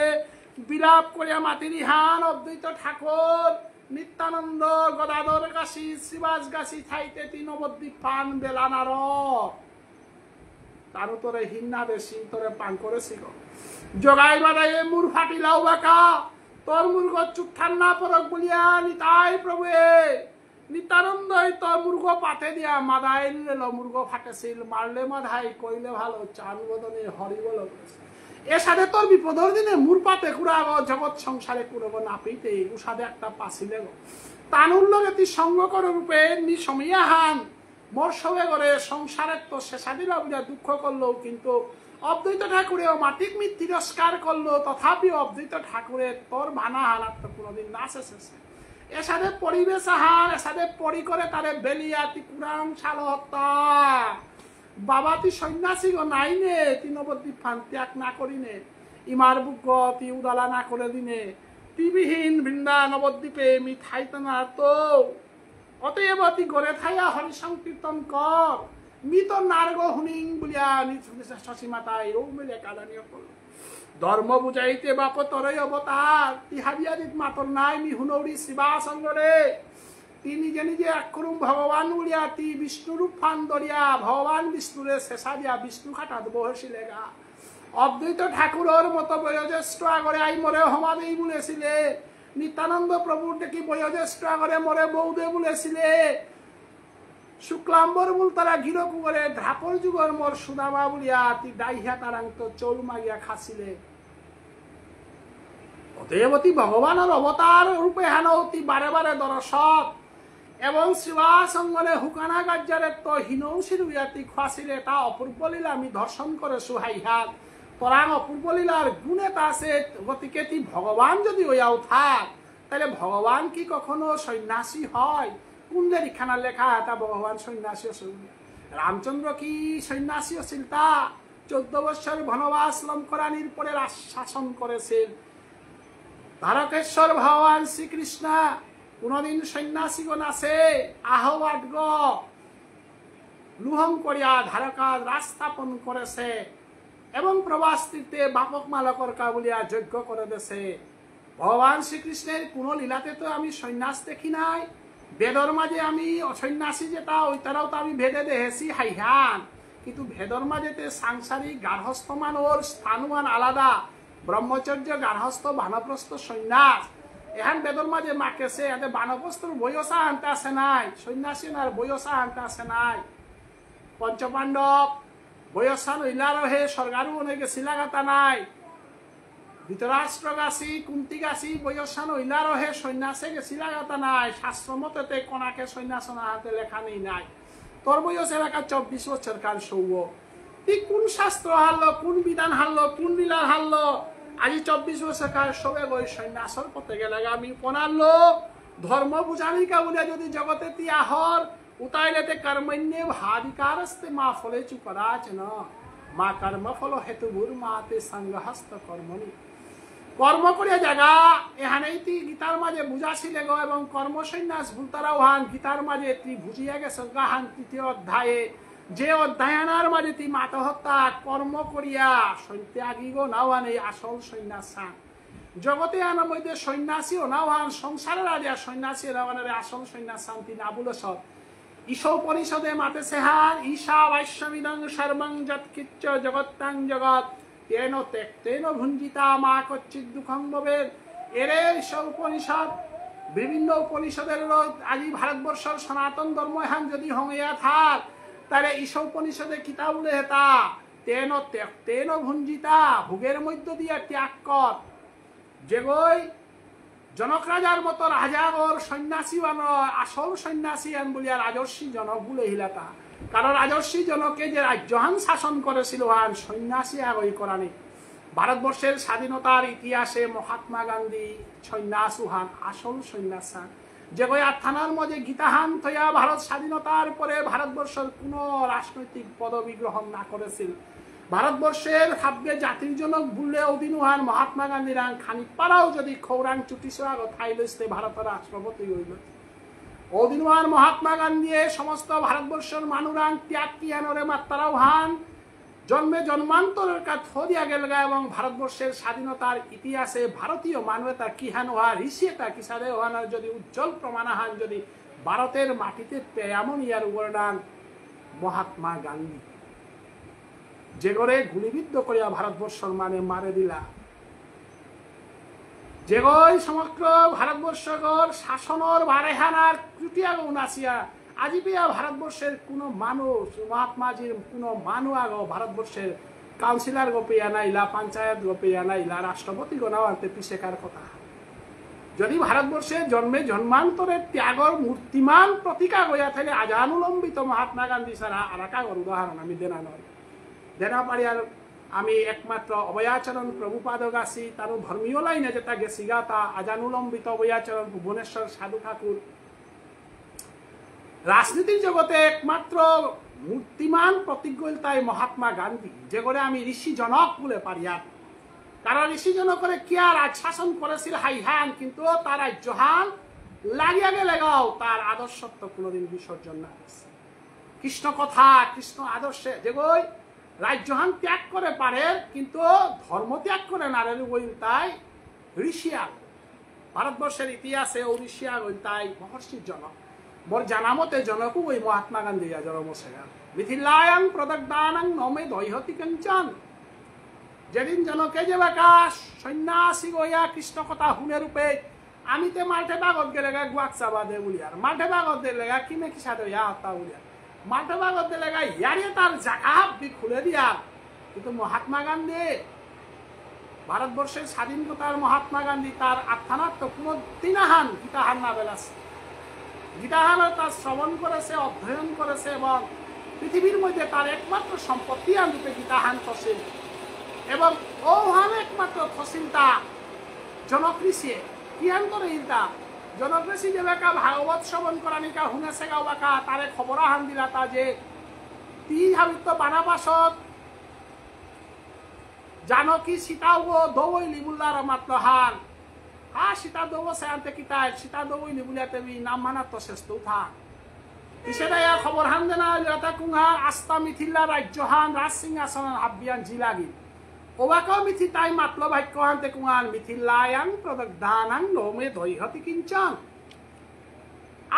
বিলাপ করিয়া মাতির হান অদ্বৈত ঠাকুর নিত্যানন্দ গদাধর কাশী শ্রীবাস গাছি থাইতে নবদ্বীপ পান বেলানার তার তোরে হিন্না দেশি তোরে পান করেছিল জগাই বাদাই মুর ফাটিলাও বাঁকা তোর মুর্গ চুপ ঠান্না পরক বলিয়া নিতাই প্রভু নিত্যানন্দই তোর মুর্গ পাতে দিয়া মাদাই নিল মুর্গ ফাটেছিল মারলে মাধাই কইলে ভালো চান বদনে হরি বল এ সাথে তোর বিপদর দিনে মুর পাতে কুড়াগো জগৎ সংসারে কুড়াগো নাপিতে উসাদে একটা পাছিলে গো তানুর লগে তুই সঙ্গ কর রূপে নি সমিয়া হান মোর সবে করে সংসারের তো শেষাদিলা বুঝা দুঃখ করলো কিন্তু অদ্বৈত ঠাকুরেও মাটিক মি তিরস্কার করলো তথাপি অদ্বৈত ঠাকুরের তোর ভানা হানার তো কোনোদিন না শেষেছে এর সাথে পরিবেশ হান এর সাথে পরি করে তারে বেলিয়া তি কুরাং শাল হত্যা বাবা তুই সন্ন্যাসী গো নাই নে তুই নবদ্বীপ ফান ত্যাগ না করি নে ইমার বুক তুই উদালা না করে দিনে তিবিহীন বৃন্দা নবদ্বীপে মি থাইতে না তো অতএব তুই গড়ে থাইয়া হরি সংকীর্তন কর মি তো নার্গ হুনিং বলিয়া শশীমাতাই ও মিলে কাদানিও করল ধর্ম বুঝাইতে বাপ তরই অবতার তিহাবিয়াদিত মাতর নাই মি হুনৌরি শিবাসঙ্গরে তি নিজে নিজে এক করুম ভগবান উড়িয়া তি বিষ্ণুরূপ ফান দরিয়া ভগবান বিষ্ণুরে শেষা দিয়া বিষ্ণু খাটাত বহসিলে গা অদ্বৈত ঠাকুরের মতো বয়োজ্যেষ্ঠ আগরে আই মরে হমাদেই বলেছিলে নিত্যানন্দ প্রভুর দেখি বয়োজ্যেষ্ঠ আগরে মরে বৌদে বলেছিলে শুক্লাম্বর বল তারা গিরকু করে ধাপর যুগর মোর সুদামা বলিয়া তি ডাইহা তারাঙ্ক চৌল মাগিয়া খাসিলে অতএবতী ভগবানের অবতার রূপে হেন অতি বারে বারে দর্শক এবং শিবাসঙ্গনে হুকানা গাজ্জারে তো হিনৌসির উয়াতি খাসিলে তা অপূর্ব লীলা আমি দর্শন করে সুহাইহাত তরাং অপূর্ব লীলার গুণে তা সে গতিকে তি ভগবান যদি ওয়াও থাক তাহলে ভগবান কি কখনো সন্ন্যাসী হয় কুন্দের ইখানা লেখা তা ভগবান সন্ন্যাসী আছিল রামচন্দ্র কি সন্ন্যাসী আছিল তা 14 বছর বনবাস লঙ্করানির পরে শাসন করেছেন দ্বারকেশ্বর ভগবান শ্রীকৃষ্ণ কোনদিন সন্ন্যাসীগণ আছে আহ্বাদ গ লুহং করিয়া ধারকা রাস্থাপন করেছে এবং প্রবাস তীর্থে বাপক মালকর কাবুলিয়া যজ্ঞ করে দেছে ভগবান শ্রীকৃষ্ণের কোন লীলাতে তো আমি সন্ন্যাস দেখি নাই বেদর মাঝে আমি অসন্ন্যাসী যেটা ওইটারাও তো আমি ভেদে দেখেছি হাইহান কিন্তু ভেদর মাঝেতে সাংসারিক গার্হস্থ মানোর স্থানমান আলাদা ব্রহ্মচর্য গার্হস্থ বানপ্রস্থ সন্ন্যাস এখান বেদর মাঝে মাকেছে এতে বানপ্রস্থর বয়সা আনতে আসে নাই সন্ন্যাসী আর বয়সা আনতে আসে নাই পঞ্চপাণ্ডব বয়সান ইলার হে স্বর্গারু অনেকে শিলাগাতা নাই ধৃতরাষ্ট্র গাছি কুন্তি গাছি বয়সান ইলার হে সন্ন্যাসে শিলাগাতা নাই শাস্ত্র মতে কোনাকে সন্ন্যাস হাতে লেখা নেই নাই তোর বয়স এলাকা 24 বছর কাল সৌব তুই কোন শাস্ত্র হারলো কোন বিধান হারলো কোন লীলা হারলো আজি 24 বছর কাল সবে বই সন্ন্যাসর পথে গেলে আমি পনারলো ধর্ম বুঝানিকা বলে যদি জগতে তি আহর উতাইলেতে কর্মণ্যে ভাধিকারস্তে মা ফলে চুপরাচ ন মা কর্মফল হেতুভুর মাতে সঙ্গহস্ত কর্মণি কর্ম করিয়া জায়গা এখানেই তি গীতার মাঝে বুঝাছিলে গো এবং কর্ম সন্ন্যাস ভুলতারাও হান গীতার মাঝে তি বুঝিয়া গেছে গাহান 3য় অধ্যায়ে যে অধ্যায়নার মাঝে তি মাতহত্যা কর্ম করিয়া সন্ত্যাগী গো নাওয়ান এই আসল সন্ন্যাস জগতে আনার মধ্যে সন্ন্যাসীও নাওয়ান সংসারের আজ সন্ন্যাসী নাওয়ানের আসল সন্ন্যাস শান্তি না বলে সব ঈশোপনিষদে মাতে সেহান ঈশা বৈশ্বমিদং সর্বং যৎকিচ্চ জগত্তাং জগৎ তেন তেক্তেন ভুঞ্জিতা মা কচ্চিৎ দুঃখং ভবেৎ এরে ঈশোপনিষদ বিভিন্ন উপনিষদের আজি ভারতবর্ষের সনাতন ধর্ম এখন যদি হইয়া থাক তাহলে ঈশোপনিষদে কিতাব লেখা তেন তেক্তেন ভুঞ্জিতা ভোগের মধ্য দিয়ে ত্যাগ কর যেগই জনক রাজার মতো রাজাগর সন্ন্যাসী বান আসল সন্ন্যাসী আন বলিয়া রাজর্ষি জনক বলে হিলাতা কারণ রাজর্ষি জনকে যে রাজ্যহান শাসন করেছিল হান সন্ন্যাসী আগই করানি ভারতবর্ষের স্বাধীনতার ইতিহাসে মহাত্মা গান্ধী সন্ন্যাসু হান আসল সন্ন্যাস যে গয়া থানার মধ্যে গীতাহান থইয়া ভারত স্বাধীনতার পরে ভারতবর্ষের কোন রাজনৈতিক পদবি গ্রহণ না করেছিল। ভারতবর্ষের খাদ্যে জাতির জনক বললে অদিনুহান মহাত্মা গান্ধীর খানিক পারাও যদি খৌরাং চুটিস ঠাই লইতে ভারতের রাষ্ট্রপতি হইল। অদিনুহান মহাত্মা গান্ধী সমস্ত ভারতবর্ষের মানুরাং ত্যাগ কিয়ানরে মাত্রাও হান জন্মে জন্মান্তরের কাজ দিয়া গেল এবং ভারতবর্ষের স্বাধীনতার ইতিহাসে ভারতীয় মানবতা কিহান হওয়া ঋষিটা কিসারে হওয়ার যদি উজ্জ্বল প্রমাণ হান যদি ভারতের মাটিতে এমন ইয়ার উপরান মহাত্মা গান্ধী যে করে গুলিবিদ্ধ করিয়া ভারতবর্ষর মানে মারে দিলা, যে গই সমগ্র ভারতবর্ষকর শাসনের বারেহানার ত্রুটিয়া নাসিয়া আজি পেয়া ভারতবর্ষের কোন মানুষ মহাত্মাজির কোন মানুষ আগ ভারতবর্ষের কাউন্সিলর গো পেয়া নাইলা, পঞ্চায়েত গো পেয়া নাইলা, রাষ্ট্রপতি গো আনতে পিছেকার কথা। যদি ভারতবর্ষের জন্মে জন্মান্তরের ত্যাগর মূর্তিমান প্রতীকা গইয়া থেকে আজানুলম্বিত মহাত্মা গান্ধী ছাড়া আর কাগর উদাহরণ আমি দেনা নয় দেনা পারি। আর আমি একমাত্র অভয়াচরণ প্রভুপাদ গাছি তার ধর্মীয় লাইনে যেটা গেছি গা তা আজানুলম্বিত অভয়াচরণ ভুবনেশ্বর সাধু ঠাকুর। রাজনীতির জগতে একমাত্র মূর্তিমান প্রতিজ্ঞতাই মহাত্মা গান্ধী, যে করে আমি ঋষি জনক বলে পারি। আর কারণ ঋষি জনকরে কি আর রাজ শাসন করেছিল হাইহান, কিন্তু তার রাজ্যহান লাগিয়া গেলে গাও তার আদর্শত্ব কোনোদিন বিসর্জন না। কৃষ্ণ কথা কৃষ্ণ আদর্শে যে গই রাজ্যহান ত্যাগ করে পারে কিন্তু ধর্ম ত্যাগ করে না রে ওই তাই ঋষিয়া। ভারতবর্ষের ইতিহাসে ও ঋষিয়া ওই তাই মহর্ষির জনক। মোর জানামতে জনকও ওই মহাত্মা গান্ধী জন্ম সেগা মিথিলায়াং প্রদগ্ধানাং নমে দৈহতি কাঞ্চন। যেদিন জনকে যে বাকাশ সন্ন্যাসী গইয়া কৃষ্ণ কথা হুনে রূপে আমি তে মাঠে বাগত গেলে গুয়াক চাবা দে বলিয়ার মাঠে বাগত দিলে কিমে কিসা দে হতা বলিয়ার মাঠে বাগত দিলে ইয়ারে তার জাকাত দি খুলে দিয়া। কিন্তু মহাত্মা গান্ধী ভারতবর্ষের স্বাধীনতার মহাত্মা গান্ধী তার আত্মানার তো কোনো তিনাহান গীতাহান না বেলাছে। গীতাহান তার শ্রবণ করেছে অধ্যয়ন করেছে এবং পৃথিবীর মধ্যে তার একমাত্র সম্পত্তি আনতে গীতাহান ফসিল এবং ওহান একমাত্র ফসিলটা জনকৃষি কি আন করে ইলতা জনকৃষি যে বেকা ভাগবত শ্রবণ করা নিকা হুনেছে গাও বাকা তারে খবর আহান দিলা তা যে তিন হাবিত্য বানাবাসত জানকী সীতাও দৌই লিবুল্লার মাত্র হান হা সীতা দৌ সে আনতে কিতায় সীতা দৌই লিবুলিয়া তেমি নাম মানার তো শেষ উঠা ইসেটা খবর হান দেনা লতা কুঙ্হা আস্তা মিথিলা রাজ্যহান রাজ সিংহাসন হাবিয়ান জিলাগি ওবাকাও মিথি তাই মাতল বাক্য হানতে কুঙ্হান মিথিলায়াং প্রদগ্ধানাং লোমে দৈহতি কিঞ্চন।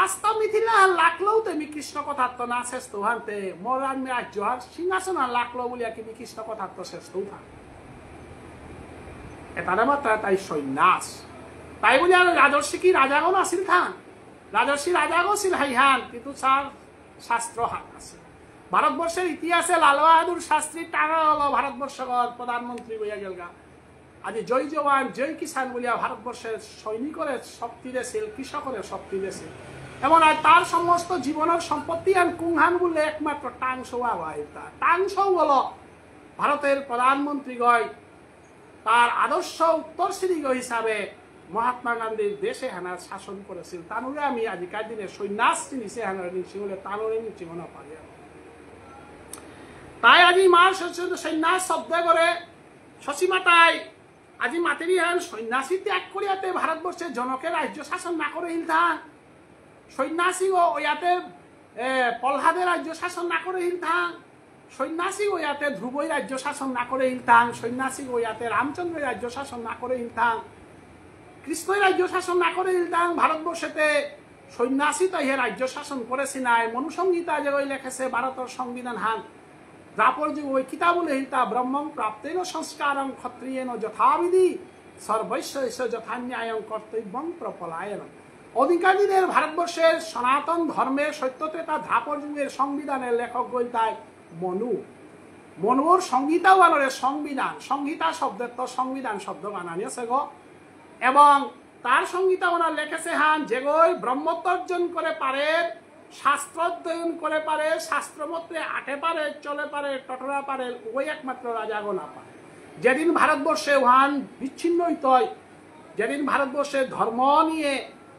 আস্তা মিথিলা লাকলেও তেমি কৃষ্ণ কথার্থ না শেষ হানতে মরান রাজ্যহান সিংহাসন লাকলো বলিয়া কি কৃষ্ণ কথার্থ শেষ উঠা এটা মাত্র তাই সন্ন্যাস। তাই বলি আর রাজর্ষি কি রাজাগণ আসিল থান রাজর্ষি রাজাগণ ছিল হাইহান কিন্তু তার শাস্ত্র হান আছে। ভারতবর্ষের ইতিহাসে লাল বাহাদুর শাস্ত্রী টাকা হলো ভারতবর্ষের প্রধানমন্ত্রী বইয়া গেলগা। আজ জয় জওয়ান জয় কিষান বলিয়া ভারতবর্ষের সৈনিকরের শক্তি দিয়েছিল কৃষকের শক্তি দিয়েছিল এবং তার সমস্ত জীবনের সম্পত্তি আর কুংহান বললে একমাত্র টাংশো টাংশো হলো ভারতের প্রধানমন্ত্রী গয় তার আদর্শ উত্তরসূরি হিসাবে মহাত্মা গান্ধীর দেশে হানার শাসন করেছিল। তানুরে আমি আজিকার দিনে সন্ন্যাস নিচে হানার নিচ্ছি বলে তানুরে নিচ্ছি মনে পারি। তাই আজি মার সন্ন্যাস শব্দ করে শশীমাতাই আজি মাতেরি হান সন্ন্যাসী ত্যাগ করিয়াতে ভারতবর্ষের জনকের রাজ্য শাসন না করে হিলথান সন্ন্যাসী ও ইয়াতে প্রহ্লাদের রাজ্য শাসন না করে হিলথান সন্ন্যাসী ও ইয়াতে ধ্রুবই রাজ্য শাসন না করে হিলথান সন্ন্যাসী ও ইয়াতে রামচন্দ্রের রাজ্য শাসন না করে হিলথান কৃষ্ণই রাজ্য শাসন না করে হিলথান ভারতবর্ষেতে সন্ন্যাসী তো ইহে রাজ্য শাসন করেছি নাই। মনুসংহিতা যে ওই লেখেছে ভারতের সংবিধান হান দ্রাপর যে ওই কিতাব বলে হিলতা ব্রহ্মং প্রাপ্তেন সংস্কারং ক্ষত্রিয়েন যথাবিধি সর্বৈশ্য যথান্যায়ং কর্তব্যং প্রপলায়ন। অধিকারীদের ভারতবর্ষের সনাতন ধর্মের সত্যতা দ্রাপর যুগের সংবিধানের লেখক গইতায় মনু মনুর সংহিতা বানরের সংবিধান সংহিতা শব্দের তো সংবিধান শব্দ বানানিয়েছে গো এবং তার সংহিতা বানার লেখেছে হান যে গই ব্রহ্মত্ব অর্জন করে পারে শাস্ত্র অধ্যয়ন করে পারে শাস্ত্র মতে আটে পারে চলে পারে টটরা পারে ওই একমাত্র রাজাগো না পারে। যেদিন ভারতবর্ষে ওহান বিচ্ছিন্ন হইত যেদিন ভারতবর্ষে ধর্ম নিয়ে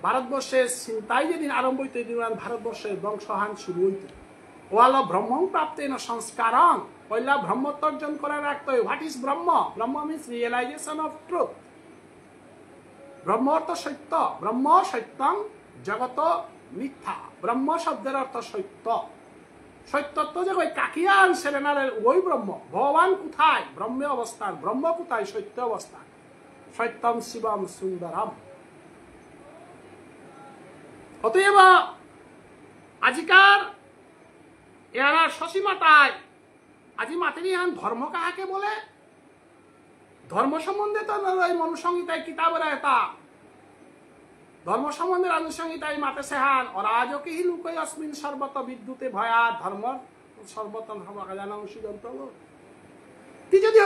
ভারতবর্ষের চিন্তাই যেদিন আরম্ভ হইত এদিন ভারতবর্ষের বংশহান শুরু হইত। ওয়াল ব্রহ্ম প্রাপ্তেন সংস্কারং, পয়লা ব্রহ্মত্ব অর্জন করে রাখতে হয়। What is Brahma? Brahma means realisation of truth. ব্রহ্ম অর্থ সত্য, ব্রহ্ম সত্যং জগত মিথ্যা। ব্রহ্ম শব্দের অর্থ সত্য। সত্যত্ব যে ওই কাকিয়ান সেরেনারের ওই ব্রহ্ম। ভগবান কোথায়? ব্রহ্মে অবস্থান। ব্রহ্ম কোথায়? সত্য অবস্থান। সত্যম শিবম সুন্দরম। অতএব আজিকার এরা শশী মাতায় আজি মাতেরি হান ধর্ম কাহাকে বলে? ধর্ম সম্বন্ধে তো মনুসংহিতায় কিতাবের এটা ধর্ম সম্বন্ধে আনুসংহিতায় মাতে সেহান অরাজকে হি লুকই অস্মিন সর্বত বিদ্যুতে ভয়া ধর্ম সর্বতন জানাং সিদ্ধান্ত। তি যদি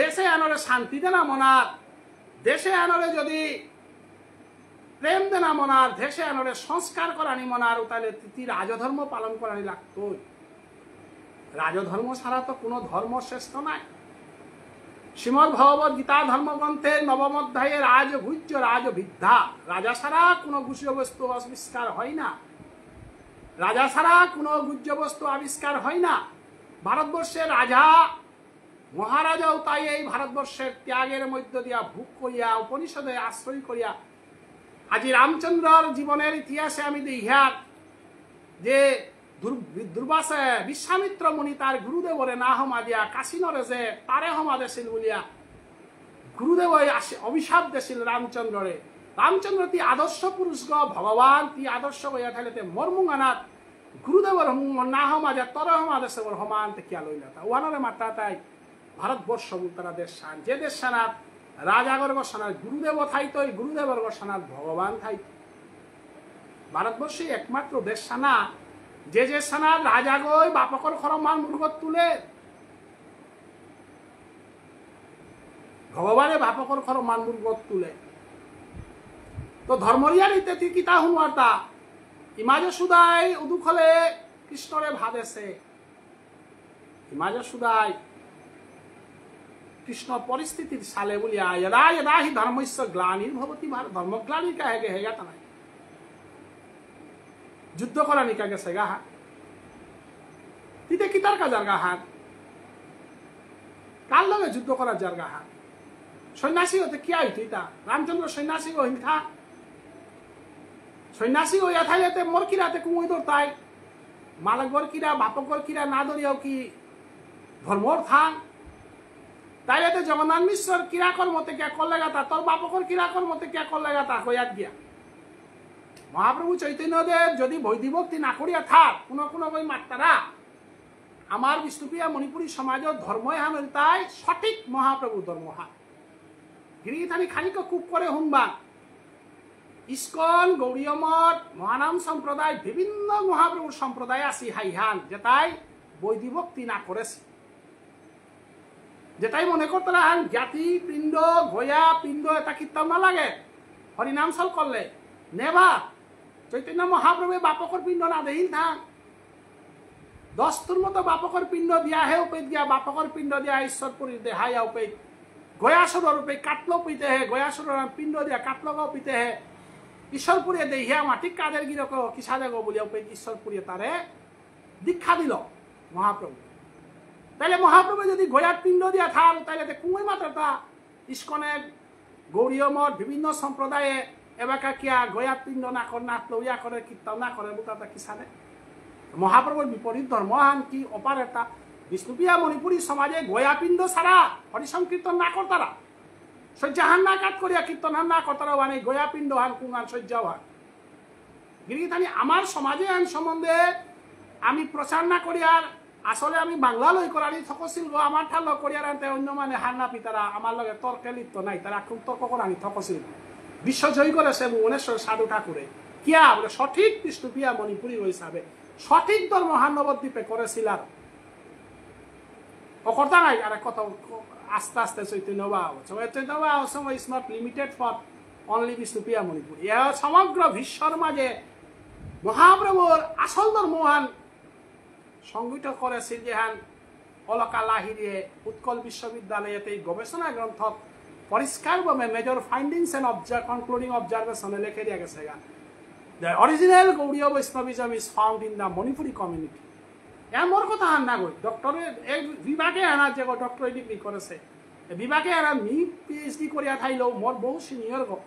দেশে আনরে শান্তি দেনা মনার, দেশে আনরে যদি প্রেম দেনা মনার, দেশে আনরে সংস্কার করানি মনার, তাহলে তিতি রাজধর্ম পালন করানি লাগতোই। রাজধর্ম ছাড়া তো কোনো ধর্ম শ্রেষ্ঠ নাই। শ্রীমদ ভগবত গীতা ধর্মগ্রন্থের নবম অধ্যায়ে রাজভুজ্য রাজবিদ্যা, রাজা ছাড়া কোনো গুহ্য বস্তু আবিষ্কার হয় না। রাজা ছাড়া কোনো গুহ্য বস্তু আবিষ্কার হয় না। ভারতবর্ষের রাজা মহারাজাও তাই এই ভারতবর্ষের ত্যাগের মধ্য দিয়া ভোগ করিয়া উপনিষদে আশ্রয় করিয়া আজি রামচন্দ্রর জীবনের ইতিহাসে আমি দেখিয়ার যে দুর্বাসে বিশ্বামিত্র মুনি তার গুরুদেবরে না হমা দিয়া কাশিনরে যে তারে হমা দেছিল বলিয়া গুরুদেব অভিশাপ দেছিল রামচন্দ্ররে। রামচন্দ্র তি আদর্শ পুরুষ গ ভগবান তি আদর্শ গইয়া থাকলে মর্মুঙ্গানাথ গুরুদেবর না হমা যা তর হমা দেশ হমান কিয়া লইলা তা ওয়ানরে মাত্রা তাই ভারতবর্ষ তারা দেশ সান যে দেশ সানাত রাজাগর গোসানার গুরুদেব থাইতো, গুরুদেবর গোসানার ভগবান থাইতো। ভারতবর্ষে একমাত্র দেশ সানা যে সানার রাজা গই বাপকর খরমান মূর্খত তুলে ভগবানে বাপকর খরমান মূর্খত তুলে। তো ধর্মরিয়ার ইত্যাদি কিতা হুমারতা ইমাজ সুদাই উদুখলে কৃষ্ণরে ভাদেছে। ইমাজ সুদাই কৃষ্ণ পরিস্থিতির সালে বলিয়া यदा यदा हि धर्मस्य ग्लानिर्भवति भारत धर्मग्लानि काहे हेगा ता নাই যুদ্ধ করা নিকা গেছে গা হা তিতে কিতার কা জারগা হাত কার লগে যুদ্ধ করার জারগা হাত সন্ন্যাসী হতে কি আইতো ইতা রামচন্দ্র সন্ন্যাসী ও হিংসা সন্ন্যাসী ও ইয়াথাইতে মরকিরাতে কুমই দরতাই মালগর কিরা বাপকর কিরা না দরিয়াও কি ধর্মর থান তাইলে জগন্নাথ মিশ্র কিরাকর মতে কে করলে গাতা তোর বাপকর কিরাকর মতে কে করলে গাতা কয়াত গিয়া মহাপ্রভু চৈতন্যদেব যদি বৈদিভক্তি না করিয়া থাক কোন কোন বই মাত্রারা আমার বিষ্ণুপ্রিয়া মণিপুরী সমাজের ধর্ম হান তাই সঠিক মহাপ্রভু ধর্ম হা গিরিথানি খানিক খুব করে হুনবা ইস্কন গৌরীয় মঠ মহানাম সম্প্রদায় বিভিন্ন মহাপ্রভুর সম্প্রদায় আসি হাইহান যেটাই বৈদিভক্তি না করেছে, যেটাই মনে করতে হান জ্ঞাতি পিণ্ড গয়া পিণ্ড এটা কীর্তন না লাগে হরিনাম চল করলে নেবা চৈতন্য মহাপ্রভু বাপকর পিণ্ড না দেহিল থাক দস্তুর মতো বাপকর পিণ্ড দিয়া হে উপেত গিয়া বাপকর পিণ্ড দিয়া ঈশ্বরপুরী দেহাইয়া উপেত গয়াসুর উপে কাটলো পিতে হে গয়াসুর পিণ্ড দিয়া কাটলো পিতে হে ঈশ্বরপুরে দেহিয়া মাটি কাদের গিরক কিসা দেব বলিয়া উপেত ঈশ্বরপুরে তারে দীক্ষা দিল মহাপ্রভু। তাইলে মহাপ্রভু যদি গয়ার পিণ্ড দিয়া থাল তাইলে কুমই মাত্রটা ইস্কনের গৌরীয় মঠ বিভিন্ন সম্প্রদায়ে এবাকা কিয়া গয়ার পিণ্ড না করে নাচ লইয়া করে কীর্তন না করে বুতাটা কিসানে মহাপ্রভুর বিপরীত ধর্মহান কি অপার এটা বিষ্ণুপ্রিয়া মণিপুরী সমাজে গয়া পিণ্ড ছাড়া হরিসংকীর্তন না করতারা শয্যাহান না কাট করিয়া কীর্তনহান না করতারা মানে গয়া পিণ্ড হান কুঙ্গান শয্যাও হান গিরিথানি আমার সমাজে আইন সম্বন্ধে আমি প্রচার না করিয়ার আসলে আমি বাংলা লই করানি থকছিল গো আমার ঠাল করিয়ার আনতে অন্য মানে হান্না পিতারা আমার লগে তর্কে লিপ্ত নাই তারা খুব তর্ক করানি থকছিল বিশ্বজয়ী করেছে ভুবনেশ্বর সাধু ঠাকুরে কিয়া বলে সঠিক বিষ্ণুপ্রিয়া মণিপুরী হিসাবে সঠিক ধর্ম হান নবদ্বীপে করেছিল আর অকর্তা নাই আর কত আস্তে আস্তে Chaitanya Chaitanya is not limited for only Bishnupriya Manipuri সমগ্র বিশ্বর মাঝে মহাপ্রভুর আসল ধর্মহান সংগঠিত করেছিল যেহান অলকা লাহিরিয়ে উৎকল বিশ্ববিদ্যালয়তে গবেষণা গ্রন্থ পরিষ্কারভাবে মেজর ফাইন্ডিংস এন্ড কনক্লুডিং অবজারভেশনে লিখে দিয়ে গেছে The original Gaudiya Vaishnavism is found in the Manipuri community. এর মোর কথা হান না গই ডক্টরের এই বিভাগে আনা যে ডক্টর ডিগ্রি করেছে বিভাগে আনা মি পিএইচডি করিয়া থাইলো মোর বহু সিনিয়র গো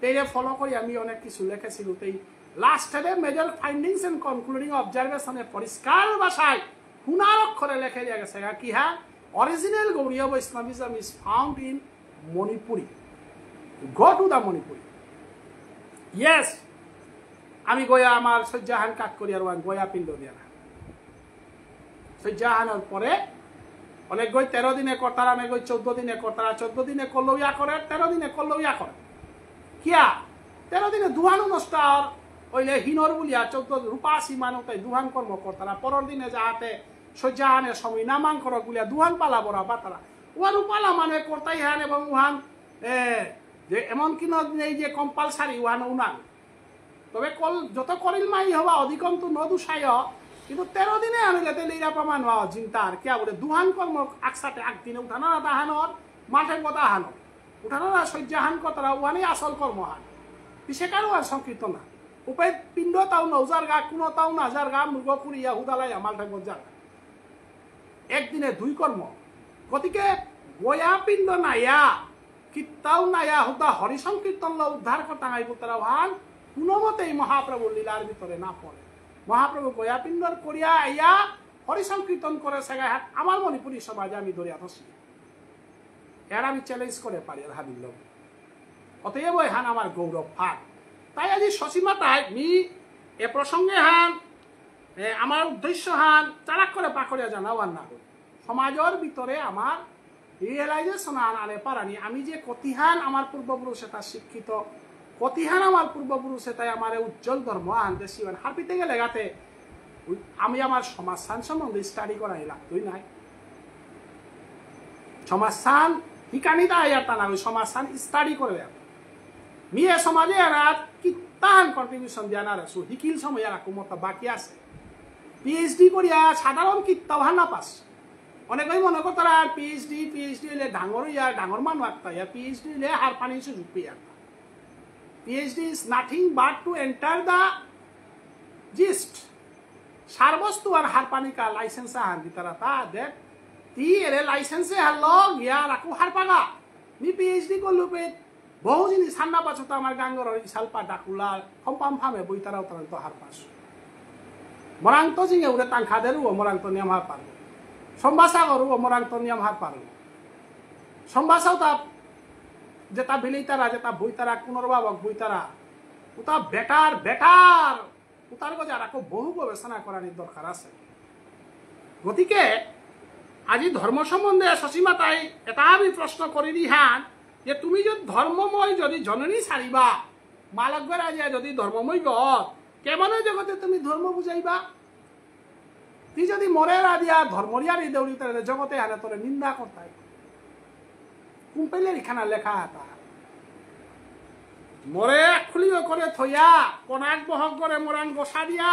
তেরে ফলো করি আমি অনেক কিছু লিখেছিল তেই লাস্টে মেজর ফাইন্ডিংস এন্ড কনক্লুডিং অবজারভেশনে পরিষ্কার ভাষায় হুনার অক্ষরে লিখে দিয়া গেছে কি হ্যাঁ original Gaudiya Vaishnavism is found in Manipuri go to the Manipuri yes আমি গয়া আমার সজ্জাহান কাট করিয়ার ওয়ান গয়া পিণ্ড দিয়া সজ্জাহানের পরে অনেক গই 13 দিনে করতারা অনেক গই 14 দিনে করতারা 14 দিনে করলেও ইয়া করে 13 দিনে করলেও ইয়া করে কিয়া 13 দিনে দুহান অনুষ্ঠান ওইলে হিনর বলিয়া 14 রূপাসী মানুষটাই দুহান কর্ম করতারা পরের দিনে যাহাতে সজ্জাহানের সময় নামাঙ্কর গুলিয়া দুহান পালা বড়া বাতারা ওয়ান উপালা মানে করতাই হান এবং উহান যে এমন কি নেই যে কম্পালসারি উহান উনান তবে কল যত করিল মাই হওয়া অধিকন্তু নদুসায় কিন্তু 13 দিনে আমি যাতে লিরা প্রমাণ হওয়া চিন্তার কে বলে দুহান কর্ম একসাথে একদিনে উঠানো না দাহানোর মাঠে কথা হানো উঠানো না সজ্জাহান কতরা ওয়ানি আসল কর্ম হান পিছে কারো আর সংকীর্তন না উপায় পিণ্ড তাও নৌজার গা কোনো তাও নাজার গা মৃগ কুড়িয়া হুদালাই মালটা বজার একদিনে দুই কর্ম গতিকে গয়া পিণ্ড নাইয়া কীর্তাও নাইয়া হুদা হরি সংকীর্তন উদ্ধার করতে আইব তারা হান কোনো মতেই মহাপ্রভু লীলার ভিতরে না পড়ে মহাপ্রভু গয়া পিণ্ডর করিয়া আইয়া হরি সংকীর্তন করে সেগায় হাত আমার মণিপুরী সমাজে আমি ধরে আসি এর আমি চ্যালেঞ্জ করে পারি আর হাবিল অতএব হান আমার গৌরব ফাঁক তাই আজি সসীমাতায় মি এ প্রসঙ্গে হান আমার উদ্দেশ্য হান চালাক করে পাকড়িয়া জানাও আর না সমাজের ভিতরে আমার রিয়েলাইজেশন আনে পারানি আমি যে কতিহান আমার পূর্বপুরুষ এটা শিক্ষিত কতিহান আমার পূর্বপুরুষ এটাই আমার উজ্জ্বল ধর্ম আনতে শিবেন হারপিতে গেলে গাতে আমি আমার সমাজসান সম্বন্ধে স্টাডি করাই লাগতোই নাই সমাজসান হিকানিতা আয়ার তা না সমাজসান স্টাডি করে মিয়ে সমাজে এরা কিতান কন্ট্রিবিউশন দিয়া না রাখছো হিকিল সময় এরা কুমতা বাকি আছে পিএইচডি করিয়া সাধারণ কিতাব হানা পাস অনেকেই মনে করতো আর পিএইচডি হলে ডাঙর ইয়ার ডাঙর মানুষ একটা ইয়ার পিএইচডি হলে হার পানি সুযোগ পেয়ে PhD is nothing but to enter the gist. সারবস্তু আর হারপানিকা লাইসেন্স আন দিতারা তা দেখ তি এরে লাইসেন্সে হারলো গিয়া রাখু হারপাগা মি PhD করলু পে বহু জিনিস সান্না পাছো তো আমার গাঙ্গর ইসালপা ডাকুলা ফম্পাম ফামে বইতারাও তারা তো হারপাস মরাং তো জিঙে উড়ে টাংখা দেরু মরাং তো নিয়ম হার পারবো সম্বাসা করু মরাং তো নিয়ম হার পারবো সম্বাসাও তা যেটা বিলেইতারা যেটা বইতারা পুনর্বাবক বইতারা ওটা বেটার ওটার গজে আর বহু গবেষণা করার দরকার আছে গতিকে আজি ধর্ম সম্বন্ধে সসীমাতাই এটা আমি প্রশ্ন করি হান যে তুমি যদি ধর্মময় যদি জননী ছাড়িবা মালকগর আজি যদি ধর্মময় গত কেমন জগতে তুমি ধর্ম বুঝাইবা তুই যদি মরে দিয়া ধর্মরিয়ার এই দৌড়িতে জগতে আনে তোরে নিন্দা করতাই কুম্পেলের এখানে লেখা এটা মরে খুলিও করে থইয়া কোনাক বহক করে মোরাং গোসা দিয়া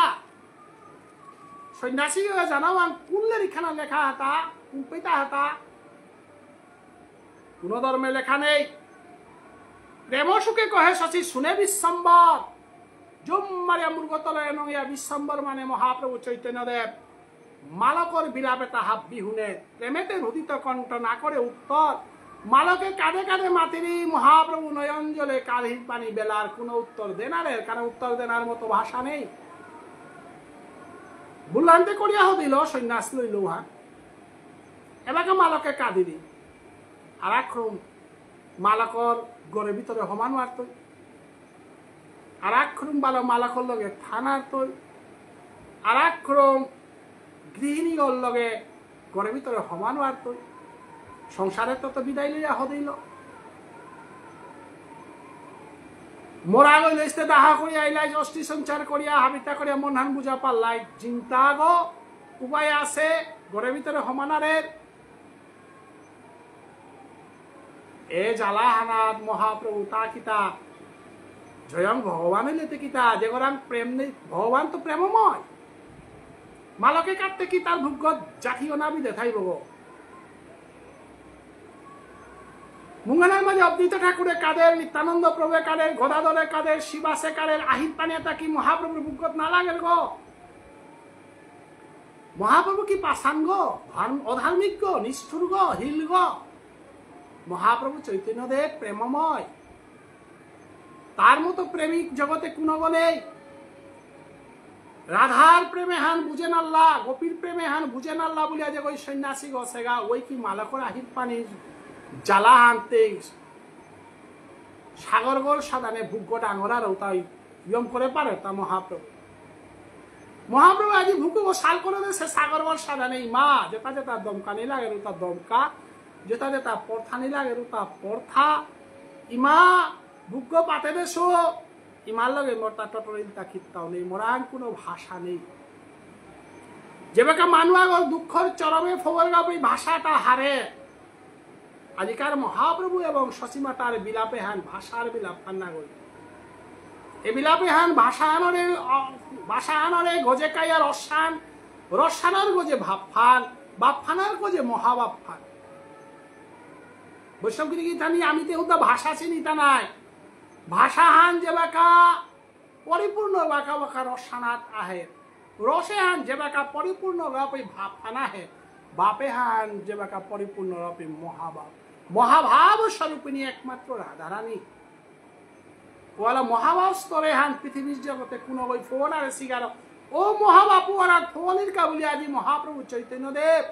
সন্ন্যাসী জানাও কুললের এখানে লেখা এটা কুম্পেতা এটা কোন ধর্মে লেখা নেই প্রেম সুখে কহে শশী শুনে বিশ্বম্বর জুম মারিয়া মৃগতল নইয়া বিশ্বম্বর মানে মহাপ্রভু চৈতন্যদেব মালকর বিলাপে তাহা বিহুনে প্রেমেতে রুদিত কণ্ঠ না করে উত্তর মালকে কাঁধে কাঁধে মাতিরি মহাপ্রভু নয়ন জলে কালির পানি বেলার কোন উত্তর দেনারের কারণ উত্তর দেনার মতো ভাষা নেই বুল্লান্তে করিয়া দিল সন্ন্যাস লইল হা এবাকে মালকে কাঁদিরি আর আক্রম মালকর গড়ের ভিতরে সমান মারত আর আক্রম মালকর লগে থানার তৈ আর আক্রম গৃহিণীর লগে গড়ের ভিতরে সমান মারত সংসারে তো বিদায় লইয়া হদিল মোরা গই লইতে দাহা করিয়া আইলাই অষ্টি সঞ্চার করিয়া হাবিতা করিয়া মনহান বুঝা পাল্লাই চিন্তা গো উপায় আছে ঘরের ভিতরে সমানারের এ জ্বালা হানাত মহাপ্রভু তা কিতা জয়ং ভগবানের লেতে কিতা যে গরাং প্রেম নেই ভগবান তো প্রেমময় মালকে কাটতে কি তার ভুগ্য জাকিও নাবি দেখাইব গো মুঙ্গানের মাঝে অদ্বৈত ঠাকুরের কাদের, নিত্যানন্দ প্রভু কাদের, গদাধরে কাদের, শিবাসে কাদের, আহিত পানিয়াতা কি মহাপ্রভুর বুকত না লাগের গো? মহাপ্রভু কি পাশাঙ্গ, অধার্মিক গো, নিষ্ঠুর গো, হিল গো? মহাপ্রভু চৈতন্যদেব প্রেমময়, তার মতো প্রেমিক জগতে কোনো নেই। রাধার প্রেমে হান বুঝেন আল্লাহ, গোপীর প্রেমে হান বুঝেন আল্লাহ বলিয়া যে ওই সন্ন্যাসী গছেগা, ওই কি মালকর আহিত পানির জ্বালা হানতে সাগর গর সাদানে ভুগ্য ডাঙরা রৌতাই ইয়ম করে পারে তা মহাপ্রভু। মহাপ্রভু আজি ভুকু সাল করে দেছে সাগর গর সাদানে মা, যেটা যেটা দমকানি লাগে রুতা দমকা, যেটা যেটা পরথানি লাগে রুতা পরথা। ইমা ভুগ্য পাতে দেছো, ইমার লগে মরতা টটরিল তা খিত্তাও নেই, মরান কোনো ভাষা নেই। যেবাকা মানুষ দুঃখর চরমে ফবর গাব এই ভাষাটা হারে। আজিকার মহাপ্রভু এবং সসীমাতার বিলাপে হান ভাষার বিলাপ কান্না করি। এ বিলাপে হান ভাষা আনরে গজে কাইয়া রসান, রসানার গজে ভাবফান, বাপফানার গজে মহাবাপফান। বৈষ্ণবগিরি গীতা নিয়ে আমি তো ভাষা চিনি তা নাই। ভাষা হান যে বাকা পরিপূর্ণ বাকা বাকা রসানাত আহে, রসে হান যে বাকা পরিপূর্ণ রূপে ভাবফান আহে, বাপে হান যে বাকা পরিপূর্ণ রূপে মহাবাপ। মহাভাব স্বরূপিণী একমাত্র রাধারানী। ওয়ালা মহাভাব স্তরে হান পৃথিবীর জগতে কোন ওই ফোন আর সিগার ও মহাবাপু আর ফোনের কাবুলি আজি মহাপ্রভু চৈতন্যদেব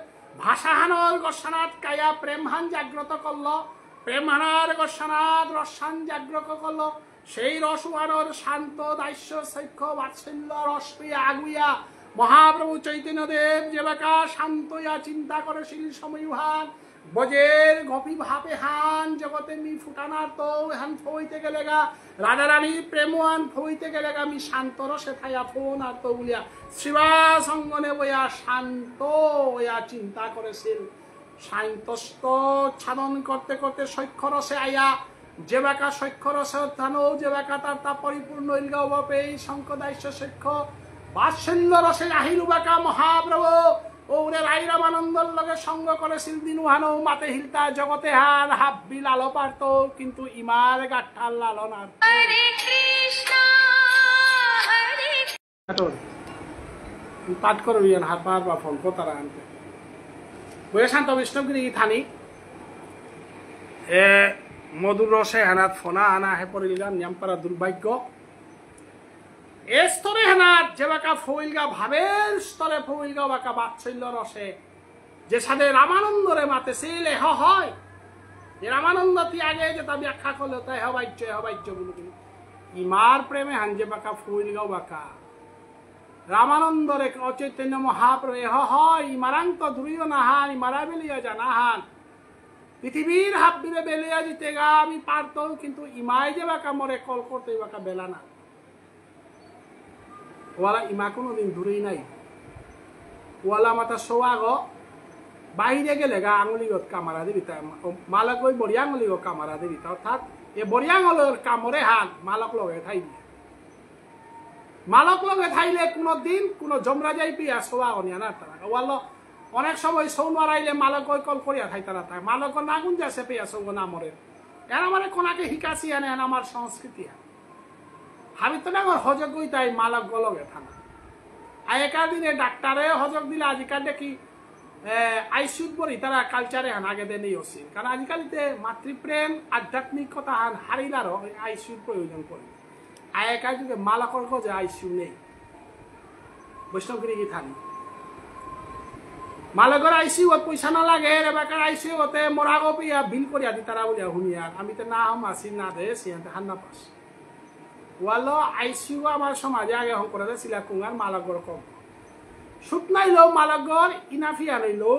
ভাষাহানর গসানাথ কায়া প্রেমহান জাগ্রত করল, প্রেমহানার গসানাথ রসান জাগ্রত করল। সেই রসুহানর শান্ত দাস্য সৈক্ষ বাৎসল্য রসপ্রিয়া আগুইয়া মহাপ্রভু চৈতন্যদেব যেবাকা শান্তয়া চিন্তা করেছিল সময়হান বজের গোপী ভাবে হান জগতে মি ফুটানার তো হান ফইতে গেলে গা রাধারানী প্রেমহান ফইতে গেলে গা মি শান্ত রসে থাইয়া ফোন আর তো বলিয়া শিবা সঙ্গনে বইয়া শান্ত ওয়া চিন্তা করেছিল। শান্তস্ত ছাদন করতে করতে সৈক্ষ রসে আইয়া যেবাকা সৈক্ষ রসে থানো যেবাকা তার তা পরিপূর্ণ ইলগাও বাপে এই শঙ্কদাস্য সৈক্ষ বাৎসল্য রসে আহিলু বাকা মহাপ্রভু ওরে রাইরামানন্দর লগে সঙ্গ করেছিল দিনু হানো মাতে হিলতা জগতে হান হাব্বি লালো পারত, কিন্তু ইমার গাঠাল লালন আর পাঠ করবি হাত বা ফোন তারা আনতে বইয়ে শান্ত বিষ্ণবগিরি থানি এ মধুর রসে হানাত ফোনা আনা হে পড়িলগা নিয়মপাড়া দুর্ভাগ্য এ স্তরে হেনাত যে বাকা ফইলগা ভাবের স্তরে ফইলগা বাকা বাৎসল্য রসে যে সাথে রামানন্দরে মাতেছিল এহ হয় যে রামানন্দ ত্যাগে যেটা ব্যাখ্যা করলো তাই হবাইজ্য বলে ইমার প্রেমে হান যে বাকা ফইলগাও বাকা রামানন্দরে অচৈতন্য মহাপ্রভু এহ হয় ইমারান্ত দূরিও নাহান ইমারা বেলিয়া জানাহান পৃথিবীর হাত দিলে বেলিয়া জিতে গা আমি পারত, কিন্তু ইমাই যে বাকা মরে কল করতে বাকা বেলা না ওয়ালা ইমা কোনোদিন দূরেই নাই। ওয়ালা মাতা সোয়াগ বাহিরে গেলে গা আঙুলিগত কামারা দিবি মালক ওই বড়ি আঙুলিগ কামারা দিবি অর্থাৎ এ বড়ি আঙুলের কামরে হাত মালক লগে থাই দিয়ে মালক লগে থাইলে কোনোদিন কোনো জমরা যাই পিয়া সোয়া অনিয়া না তারা ওয়াল অনেক সময় সৌ মারাইলে মালক ওই কল করিয়া থাই তারা তাই মালক না গুন যাচ্ছে পেয়া সৌ না মরে এর মানে কোনাকে শিকাছি আনে আমার সংস্কৃতি হাবি তো না হজক গই তাই মালক গলগে থানা আগেকার দিনে ডাক্তারে হজক দিলে আজিকাল দেখি আইসিউত বলি তারা কালচারে হান আগে দেনেই হচ্ছিল, কারণ আজিকালিতে মাতৃপ্রেম আধ্যাত্মিকতা হান হারিলার আইসিউর প্রয়োজন পড়ে। আগেকার যুগে মালকর গজে আইসিউ নেই বৈষ্ণবগিরি থানি মালকর আইসিউ পয়সা না লাগে এবার আইসিউ হতে মরা গো পিয়া বিল করিয়া দি তারা বলিয়া শুনিয়া আমি তো না হম আসি না দে সিয়াতে হান না পাস ওয়াল আইসিউ আমার সমাজে আগে হং করে ছিল কুঙ্গার মালকর কম সুত নাইলেও মালকর ইনাফিয়া নইলেও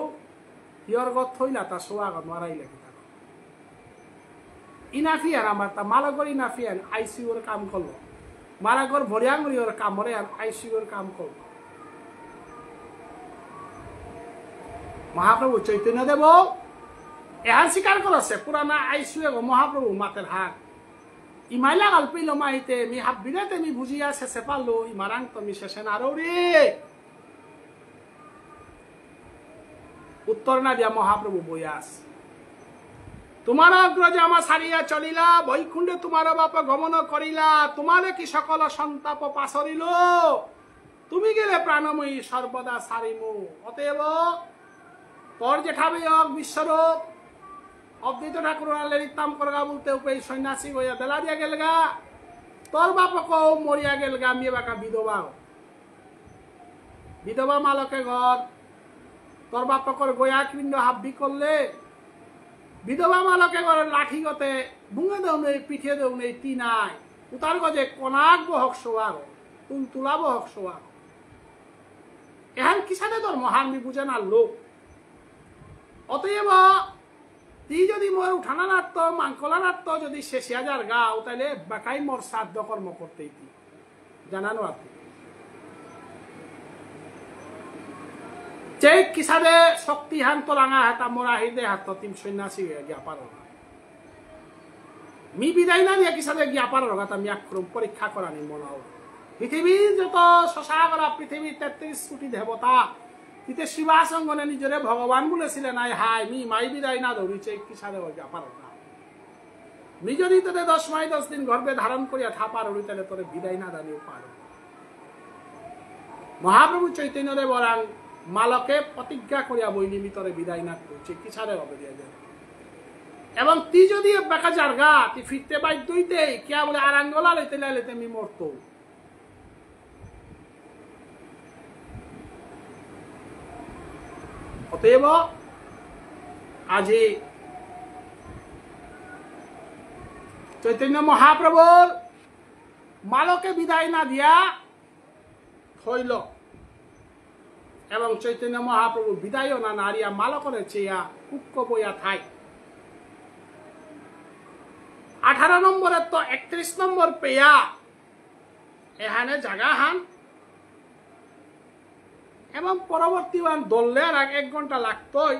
ইয়র গত থইলা তা সোয়াগত মারাই লাগে তার ইনাফিয়ার আমার তা মালকর ইনাফিয়ান আইসিউর কাম করলো মালকর ভরিয়াঙ্গুলি ওর কামরে আইসিউর কাম করলো। মহাপ্রভু চৈতন্যদেব এহান স্বীকার করেছে পুরানা আইসিউ মহাপ্রভু মাতের হাত ইমাইলা গল্পিল মাহিতে মি হাবিলেতে মি বুঝিয়া শেষে পারলো ইমারাং তুমি শেষে না রে উত্তর না দিয়া মহাপ্রভু বইয়াস তোমার অগ্রজ আমা সারিয়া চলিলা, বৈকুণ্ঠে তোমার বাপ গমন করিলা, তোমারে কি সকল সন্তাপ পাশরিল, তুমি গেলে প্রাণময়ী সর্বদা সারিমু। অতএব তোর জেঠাবে বিশ্বরূপ অদ্বৈত ঠাকুর নিতাম করগা বলতে উপেই সন্ন্যাসী হইয়া বেলা দিয়া গেলগা, তোর বাপকেও মরিয়া গেলগা, মেয়ে বাঁকা বিধবা। বিধবা মালকে ঘর তোর বাপকর গয়া কৃণ্ড হাব্বি করলে, বিধবা মালকে ঘরের লাঠি গতে বুঙে দেও নেই, পিঠে দেও নেই, তি নাই, উতার গজে কনাক বহক সোয়াগ, তুলতুলা বহক সোয়াগ। এহান কিসানে তোর মহান মি বুঝে না লোক। অতএব তুই যদি মোর উঠানা নাড়ত মাংকলা নাড়ত যদি শেষ হাজার গাও, তাহলে বাকাই মোর শ্রাদ্ধ কর্ম করতেই কি জানানো আপনি। যে কিসারে শক্তিহান তোলাঙা হাতা মোরা হিদে হাত তিন সন্ন্যাসী গিয়া পারো না, মি বিদায় না নিয়ে কিসারে গিয়া পারো না, আমি আক্রম পরীক্ষা করানি মনে হল। পৃথিবীর যত শশা করা পৃথিবীর 33 কোটি দেবতা, তিতে শিবাসঙ্গনে নিজরে ভগবান বলেছিলেন, আই হাই মি মাই বিদায় না ধরিছে কিসারে গিয়া পারো না। মি যদি তোরে 10 মাস 10 দিন গর্ভে ধারণ করিয়া থাপার হই, তাহলে তোরে বিদায় না দাঁড়িয়ে পারো। মহাপ্রভু চৈতন্য দেব বরাং মালকে প্রতিজ্ঞা করিয়া বই নিমিতরে বিদায় না করছে কিসারে হবে দিয়া যায়। এবং তি যদি বেকা জারগা তি ফিরতে বাধ্যইতে কিয়া বলে আরাঙ্গলা লেতে লেতে মি মরত। অতএব আজি চৈতন্য মহাপ্রভুর মালকে বিদায় না দিয়া হইল, এবং চৈতন্য মহাপ্রভু বিদায় না নারিয়া মালকরে চেয়া কুক্ক বইয়া থাই। 18 নম্বরের তো 31 নম্বর পেয়া এখানে জাগা হান, এবং পরবর্তী ওয়ান দললে আর 1 ঘন্টা লাগতই।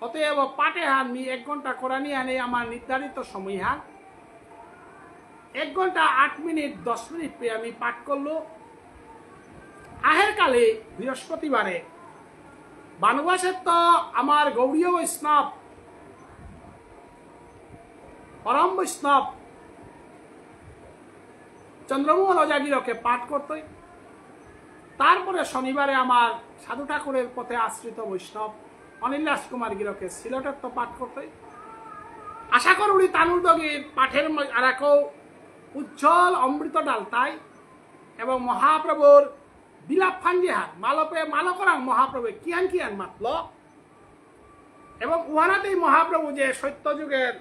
অতএব পাটে হান মি 1 ঘন্টা করা নিয়ে আনে আমার নির্ধারিত সময় হান 1 ঘন্টা 8 মিনিট 10 মিনিট পেয়ে আমি পাঠ করলো। আহের কালে বৃহস্পতিবারে বানবাসের তো আমার গৌরীয় বৈষ্ণব পরম বৈষ্ণব চন্দ্রমোহন অজাগিরকে পাঠ করতই। তারপরে শনিবারে আমার সাধু ঠাকুরের পথে আশ্রিত বৈষ্ণব অনিল রাজকুমার গিরকে সিলেটের তো পাঠ করতই। আশা করি তানুরদগীর পাঠের আর এক উজ্জ্বল অমৃত ডাল তাই, এবং মহাপ্রভুর বিলাপ ফাঞ্জিহান মালপে মালকরাং মহাপ্রভু কিয়ান কিয়ান মাতল, এবং উহানাতেই মহাপ্রভু যে সত্য যুগের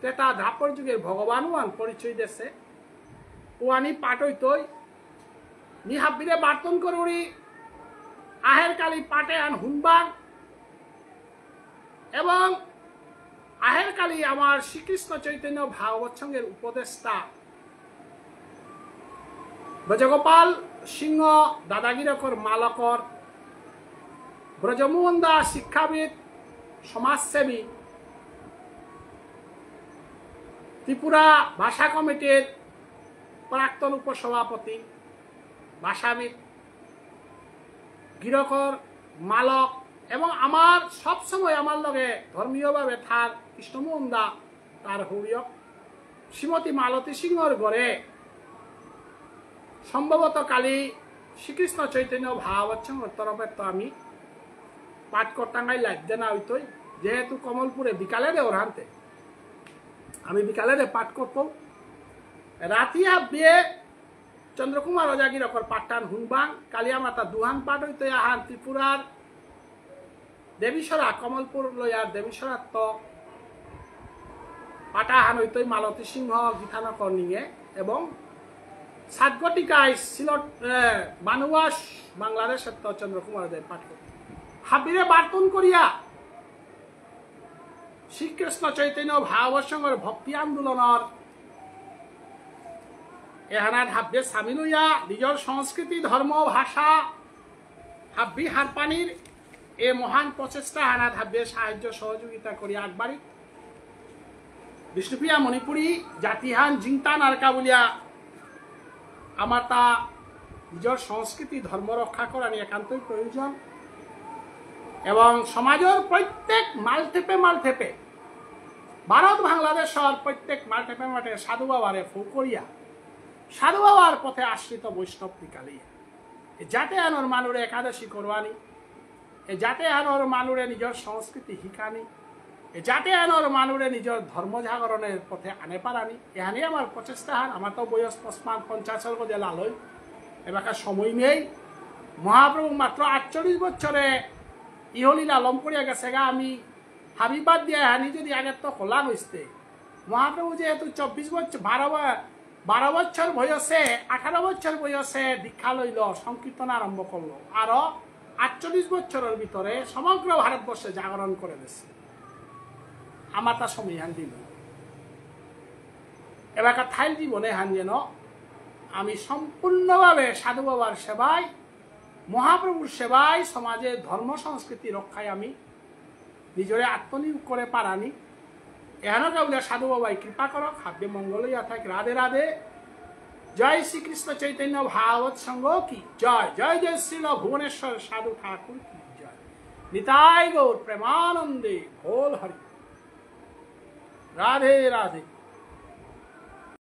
তেতা ধাপর যুগের ভগবান ওয়ান পরিচয় দেশে ওয়ানি পাঠ হইতই। নিহাবিরে বার্তন করি আহের কালী পাটে আন হুনবাং, এবং আহের কালী আমার শ্রীকৃষ্ণ চৈতন্য ভাগবত সঙ্গের উপদেষ্টা ব্রজগোপাল সিংহ দাদাগিরকর মালকর, ব্রজমোহন দাস শিক্ষাবিদ সমাজসেবী, ত্রিপুরা ভাষা কমিটির প্রাক্তন উপসভাপতি ভাষাবিদ গিরকর মালক, এবং আমার সবসময় আমার লগে ধর্মীয়ভাবে তার কৃষ্ণমোহন দা তার হরিয়ক শ্রীমতী মালতী সিংহর ঘরে সম্ভবত কালী শ্রীকৃষ্ণ চৈতন্য ভাগবত সংঘর তরফের তো আমি পাঠ করতাঙ্গাই লাগছে না হইতই, যেহেতু কমলপুরে বিকালে রে ওরানতে আমি বিকালে রে পাঠ করতো। রাতিয়া বিয়ে চন্দ্রকুমার অজাগিরকর পাঠটান হুনবাং, কালিয়া মাতা দুহান পাঠ হইতো আহান ত্রিপুরার দেবীসরা কমলপুর লইয়ার দেবীসরার তো পাঠাহান হইতই মালতী সিংহ গীতানকর নিয়ে, এবং সাতগটিকায় সিলট বানুয়াস বাংলাদেশের তো চন্দ্রকুমার দেব পাঠ করত। হাবিরে বার্তন করিয়া শ্রীকৃষ্ণ চৈতন্য ভাগবত সংঘের ভক্তি আন্দোলনের এহানাত হাব্বে সামিল হইয়া নিজের সংস্কৃতি ধর্ম ভাষা হাব্বি হারপানির এ মহান প্রচেষ্টা হানাত হাব্বে সাহায্য সহযোগিতা করি আগবাড়ি বিষ্ণুপ্রিয়া মণিপুরী জাতিহান জিংতান আরকা বলিয়া আমার তা নিজের সংস্কৃতি ধর্ম রক্ষা করা নিয়ে একান্তই প্রয়োজন, এবং সমাজের প্রত্যেক মালথেপে ভারত বাংলাদেশের প্রত্যেক মাঠে মাঠে সাধু বাবারে ফুকরিয়া সাধু বাবার পথে আশ্রিত বৈষ্ণব নিকালিয়া যাতে আনোর মানুরে একাদশী করবানি যাতে আনোর মানুরে নিজের সংস্কৃতি শিকানি যাতে আনোর মানুরে নিজের ধর্ম জাগরণের পথে আনে পারানি এখানে আমার প্রচেষ্টা হান আমার তো বয়স 50 গজে লালই এবার সময় নেই মহাপ্রভু মাত্র 48 বছরে ইহলীলা লম করিয়া গেছে গা আমি হাবিবাদ দিয়ে হানি যদি আগের তো খোলা গইতে মহাপ্রভু যেহেতু 24 বছর 12 বছর বয়সে 18 বছর বয়সে দীক্ষা লইল সংকীর্তন আরম্ভ করলো আরো 48 বছরের ভিতরে সমগ্র ভারতবর্ষে জাগরণ করে দিচ্ছে আমার তা সময় হান দিল এবার থাইল জীবনে হান যেন আমি সম্পূর্ণভাবে সাধু বাবার সেবায় মহাপ্রভুর সেবায় সমাজে ধর্ম সংস্কৃতি রক্ষায় আমি নিজরে আত্মনিয়োগ করে পারানি এখানে কেবলে সাধু বাবাই কৃপা করক হাব্যে মঙ্গল ইয়া থাক রাধে রাধে জয় শ্রীকৃষ্ণ চৈতন্য ভাগবত সঙ্গ কি জয় জয় জয় শ্রীল ভুবনেশ্বর সাধু ঠাকুর কি জয় নিতাই গৌর প্রেমানন্দে ভোল হরি রাধে রাধে।